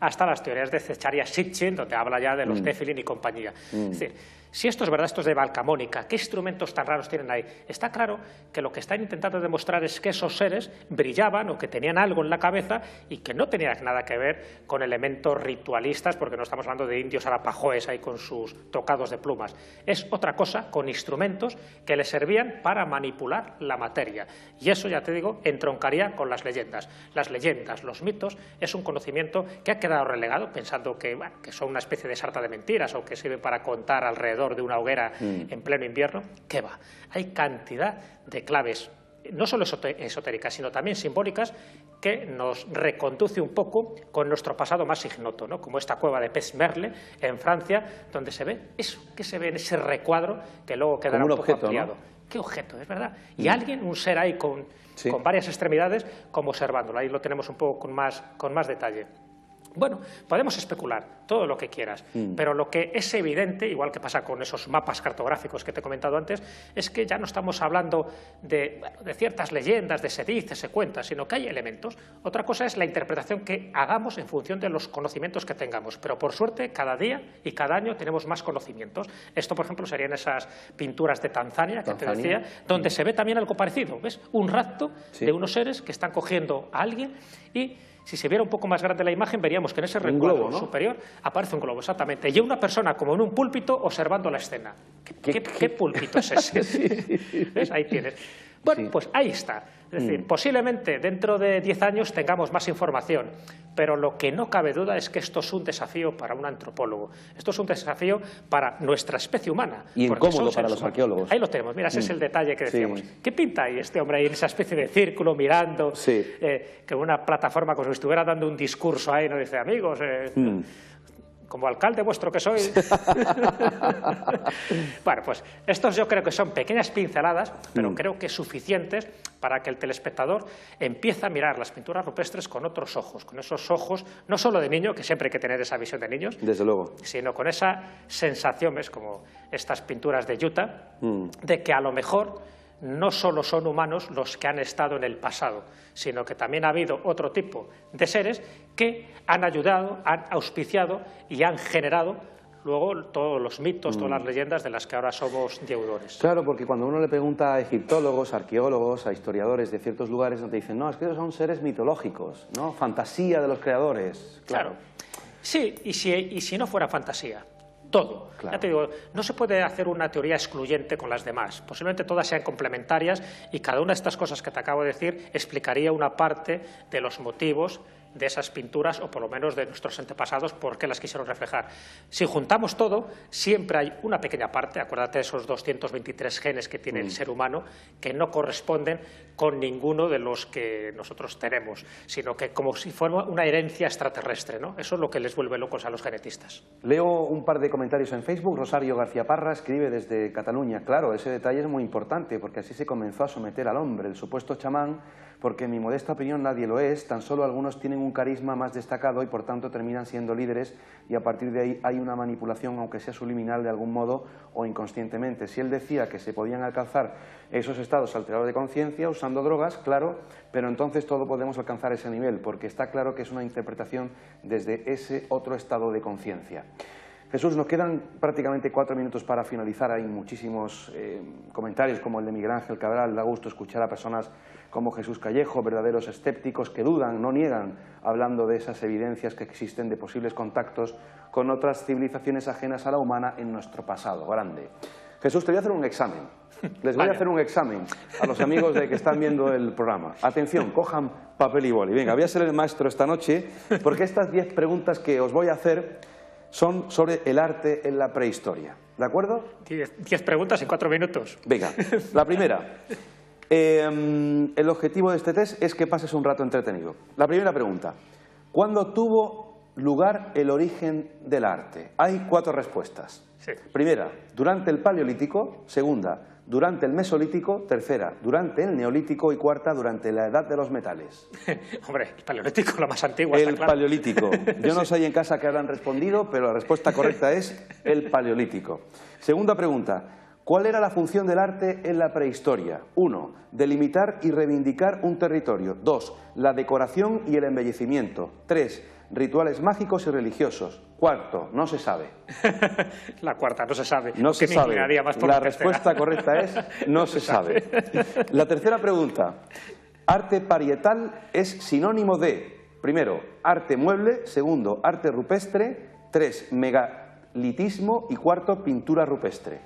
hasta las teorías de Zecharia Sitchin, donde habla ya de los Nephilim y compañía. Es decir, si esto es verdad, esto es de Valcamónica, ¿qué instrumentos tan raros tienen ahí? Está claro que lo que están intentando demostrar es que esos seres brillaban o que tenían algo en la cabeza y que no tenían nada que ver con elementos ritualistas, porque no estamos hablando de indios arapajoes ahí con sus tocados de plumas. Es otra cosa, con instrumentos que les servían para manipular la materia. Y eso, ya te digo, entroncaría con las leyendas. Las leyendas, los mitos, es un conocimiento que ha quedado relegado, pensando que, bueno, que son una especie de sarta de mentiras o que sirven para contar alrededor de una hoguera en pleno invierno. ¿Qué va? Hay cantidad de claves, no solo esotéricas, sino también simbólicas, que nos reconduce un poco con nuestro pasado más ignoto, ¿no? Como esta cueva de Pesmerle en Francia, donde se ve eso, que se ve en ese recuadro que luego quedará un poco ampliado. ¿No? ¿Qué objeto? Es verdad. Y alguien, un ser ahí con varias extremidades, como observándolo. Ahí lo tenemos un poco con más detalle. Bueno, podemos especular todo lo que quieras, pero lo que es evidente, igual que pasa con esos mapas cartográficos que te he comentado antes, es que ya no estamos hablando de ciertas leyendas, de se dice, se cuenta, sino que hay elementos. Otra cosa es la interpretación que hagamos en función de los conocimientos que tengamos, pero por suerte cada día y cada año tenemos más conocimientos. Esto, por ejemplo, serían esas pinturas de Tanzania que te decía, donde se ve también algo parecido, ¿ves? Un rapto de unos seres que están cogiendo a alguien y si se viera un poco más grande la imagen, veríamos que en ese recuadro superior aparece un globo, exactamente. Y una persona como en un púlpito observando la escena. ¿Qué púlpito es ese? ¿Ves? Ahí tienes. Bueno, pues ahí está. Es decir, posiblemente dentro de 10 años tengamos más información, pero lo que no cabe duda es que esto es un desafío para un antropólogo. Esto es un desafío para nuestra especie humana. Y incómodo para los arqueólogos. Ahí lo tenemos. Mira, ese es el detalle que decíamos. ¿Qué pinta ahí este hombre ahí en esa especie de círculo mirando, que una plataforma como si estuviera dando un discurso ahí, no dice, amigos, como alcalde vuestro que soy. Bueno, pues estos yo creo que son pequeñas pinceladas, pero creo que suficientes para que el telespectador empiece a mirar las pinturas rupestres con otros ojos, con esos ojos, no solo de niño, que siempre hay que tener esa visión de niños, desde luego, sino con esa sensación, ¿ves? Como estas pinturas de Utah, de que a lo mejor no solo son humanos los que han estado en el pasado, sino que también ha habido otro tipo de seres que han ayudado, han auspiciado y han generado luego todos los mitos, todas las leyendas de las que ahora somos deudores. Claro, porque cuando uno le pregunta a egiptólogos, a arqueólogos, a historiadores de ciertos lugares, donde dicen, no, es que esos son seres mitológicos, ¿no? Fantasía de los creadores. Claro. Sí, y si no fuera fantasía. Todo. Ya te digo, no se puede hacer una teoría excluyente con las demás. Posiblemente todas sean complementarias y cada una de estas cosas que te acabo de decir explicaría una parte de los motivos de esas pinturas, o por lo menos de nuestros antepasados, por qué las quisieron reflejar. Si juntamos todo, siempre hay una pequeña parte, acuérdate de esos 223 genes que tiene el ser humano, que no corresponden con ninguno de los que nosotros tenemos, sino que como si fuera una herencia extraterrestre, ¿no? Eso es lo que les vuelve locos a los genetistas. Leo un par de comentarios en Facebook. Rosario García Parra escribe desde Cataluña: claro, ese detalle es muy importante, porque así se comenzó a someter al hombre, el supuesto chamán, porque en mi modesta opinión nadie lo es, tan solo algunos tienen un carisma más destacado y por tanto terminan siendo líderes, y a partir de ahí hay una manipulación, aunque sea subliminal de algún modo o inconscientemente. Si él decía que se podían alcanzar esos estados alterados de conciencia usando drogas, claro, pero entonces todos podemos alcanzar ese nivel, porque está claro que es una interpretación desde ese otro estado de conciencia. Jesús, nos quedan prácticamente 4 minutos para finalizar. Hay muchísimos comentarios como el de Miguel Ángel Cabral. Da gusto escuchar a personas como Jesús Callejo, verdaderos escépticos que dudan, no niegan, hablando de esas evidencias que existen de posibles contactos con otras civilizaciones ajenas a la humana en nuestro pasado. Grande. Jesús, te voy a hacer un examen. Les voy a hacer un examen a los amigos de que están viendo el programa. Atención, cojan papel y boli. Venga, voy a ser el maestro esta noche, porque estas 10 preguntas que os voy a hacer son sobre el arte en la prehistoria. ¿De acuerdo? 10 preguntas en 4 minutos. Venga, la primera. El objetivo de este test es que pases un rato entretenido. La primera pregunta: ¿cuándo tuvo lugar el origen del arte? Hay 4 respuestas. Sí. Primera, durante el Paleolítico. Segunda, durante el Mesolítico. Tercera, durante el Neolítico. Y cuarta, durante la Edad de los Metales. Hombre, el Paleolítico, la más antigua. El está claro. Paleolítico. Yo no sé en casa que habrán respondido, pero la respuesta correcta es el Paleolítico. Segunda pregunta: ¿cuál era la función del arte en la prehistoria? 1. Delimitar y reivindicar un territorio. 2. La decoración y el embellecimiento. 3. Rituales mágicos y religiosos. 4. No se sabe. La cuarta, no se sabe. No se sabe. La respuesta correcta es no se sabe. La tercera pregunta: arte parietal es sinónimo de, primero, arte mueble. Segundo, arte rupestre. 3. Megalitismo. Y cuarto, pintura rupestre.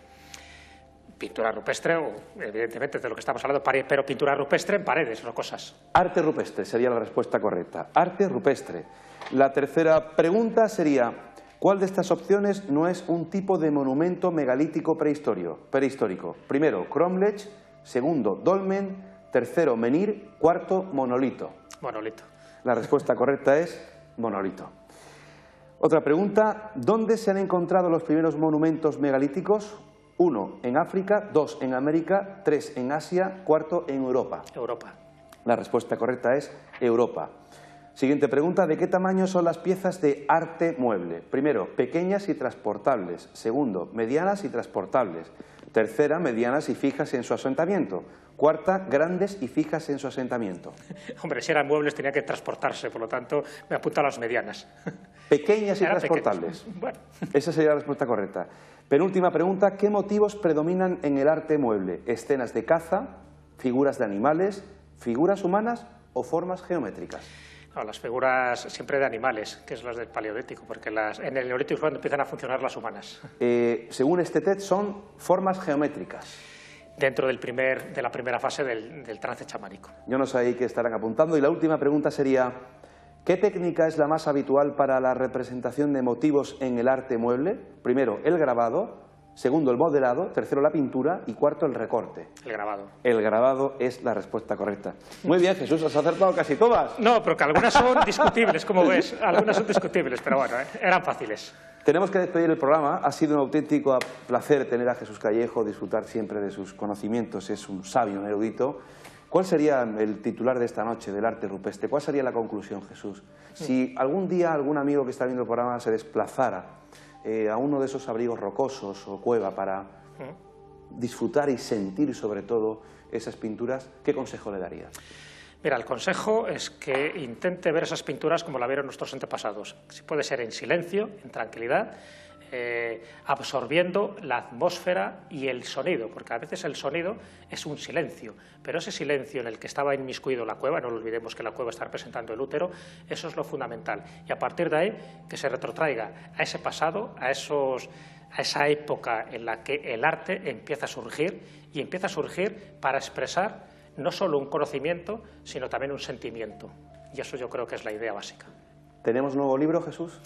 Pintura rupestre, evidentemente, de lo que estamos hablando, pero pintura rupestre en paredes, no cosas. Arte rupestre sería la respuesta correcta. Arte rupestre. La tercera pregunta sería: ¿cuál de estas opciones no es un tipo de monumento megalítico prehistórico? Primero, cromlech. Segundo, dolmen. Tercero, menhir. Cuarto, monolito. Monolito. La respuesta correcta es monolito. Otra pregunta: ¿dónde se han encontrado los primeros monumentos megalíticos? 1. En África. 2. En América. 3. En Asia. 4. En Europa. Europa. La respuesta correcta es Europa. Siguiente pregunta: ¿de qué tamaño son las piezas de arte mueble? Primero, pequeñas y transportables. Segundo, medianas y transportables. Tercera, medianas y fijas en su asentamiento. Cuarta, grandes y fijas en su asentamiento. Hombre, si eran muebles tenía que transportarse, por lo tanto me apunto a las medianas. Pequeñas y transportables. Bueno. Esa sería la respuesta correcta. Penúltima pregunta: ¿qué motivos predominan en el arte mueble? ¿Escenas de caza, figuras de animales, figuras humanas o formas geométricas? No, las figuras siempre de animales, que es las del Paleolítico, porque en el Neolítico es cuando empiezan a funcionar las humanas. Según este test, son formas geométricas. Dentro de la primera fase del trance chamánico. Yo no sé ahí qué estarán apuntando. Y la última pregunta sería: ¿qué técnica es la más habitual para la representación de motivos en el arte mueble? Primero, el grabado. Segundo, el modelado. Tercero, la pintura. Y cuarto, el recorte. El grabado. El grabado es la respuesta correcta. Muy bien, Jesús, has acertado casi todas. No, pero que algunas son discutibles, como ves. Algunas son discutibles, pero bueno, eran fáciles. Tenemos que despedir el programa. Ha sido un auténtico placer tener a Jesús Callejo, disfrutar siempre de sus conocimientos. Es un sabio, un erudito. ¿Cuál sería el titular de esta noche del arte rupestre? ¿Cuál sería la conclusión, Jesús? Si algún día algún amigo que está viendo el programa se desplazara a uno de esos abrigos rocosos o cueva para disfrutar y sentir sobre todo esas pinturas, ¿qué consejo le darías? Mira, el consejo es que intente ver esas pinturas como la vieron nuestros antepasados. Si puede ser en silencio, en tranquilidad, absorbiendo la atmósfera y el sonido, porque a veces el sonido es un silencio, pero ese silencio en el que estaba inmiscuido la cueva, no olvidemos que la cueva está representando el útero, eso es lo fundamental. Y a partir de ahí, que se retrotraiga a ese pasado, a esa época en la que el arte empieza a surgir, y empieza a surgir para expresar no solo un conocimiento, sino también un sentimiento. y eso yo creo que es la idea básica. ¿Tenemos un nuevo libro, Jesús?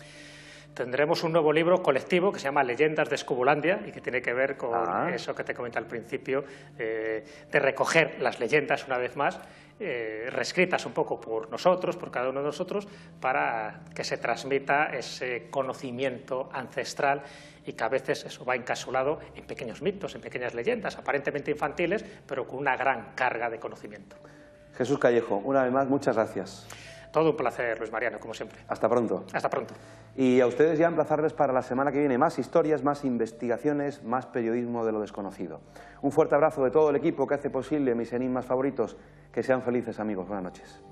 Tendremos un nuevo libro colectivo que se llama Leyendas de Escobulandia y que tiene que ver con eso que te comenté al principio, de recoger las leyendas una vez más, reescritas un poco por nosotros, por cada uno de nosotros, para que se transmita ese conocimiento ancestral y que a veces eso va encapsulado en pequeños mitos, en pequeñas leyendas, aparentemente infantiles, pero con una gran carga de conocimiento. Jesús Callejo, una vez más, muchas gracias. Todo un placer, Luis Mariano, como siempre. Hasta pronto. Hasta pronto. Y a ustedes ya emplazarles para la semana que viene más historias, más investigaciones, más periodismo de lo desconocido. Un fuerte abrazo de todo el equipo que hace posible mis enigmas favoritos. Que sean felices, amigos. Buenas noches.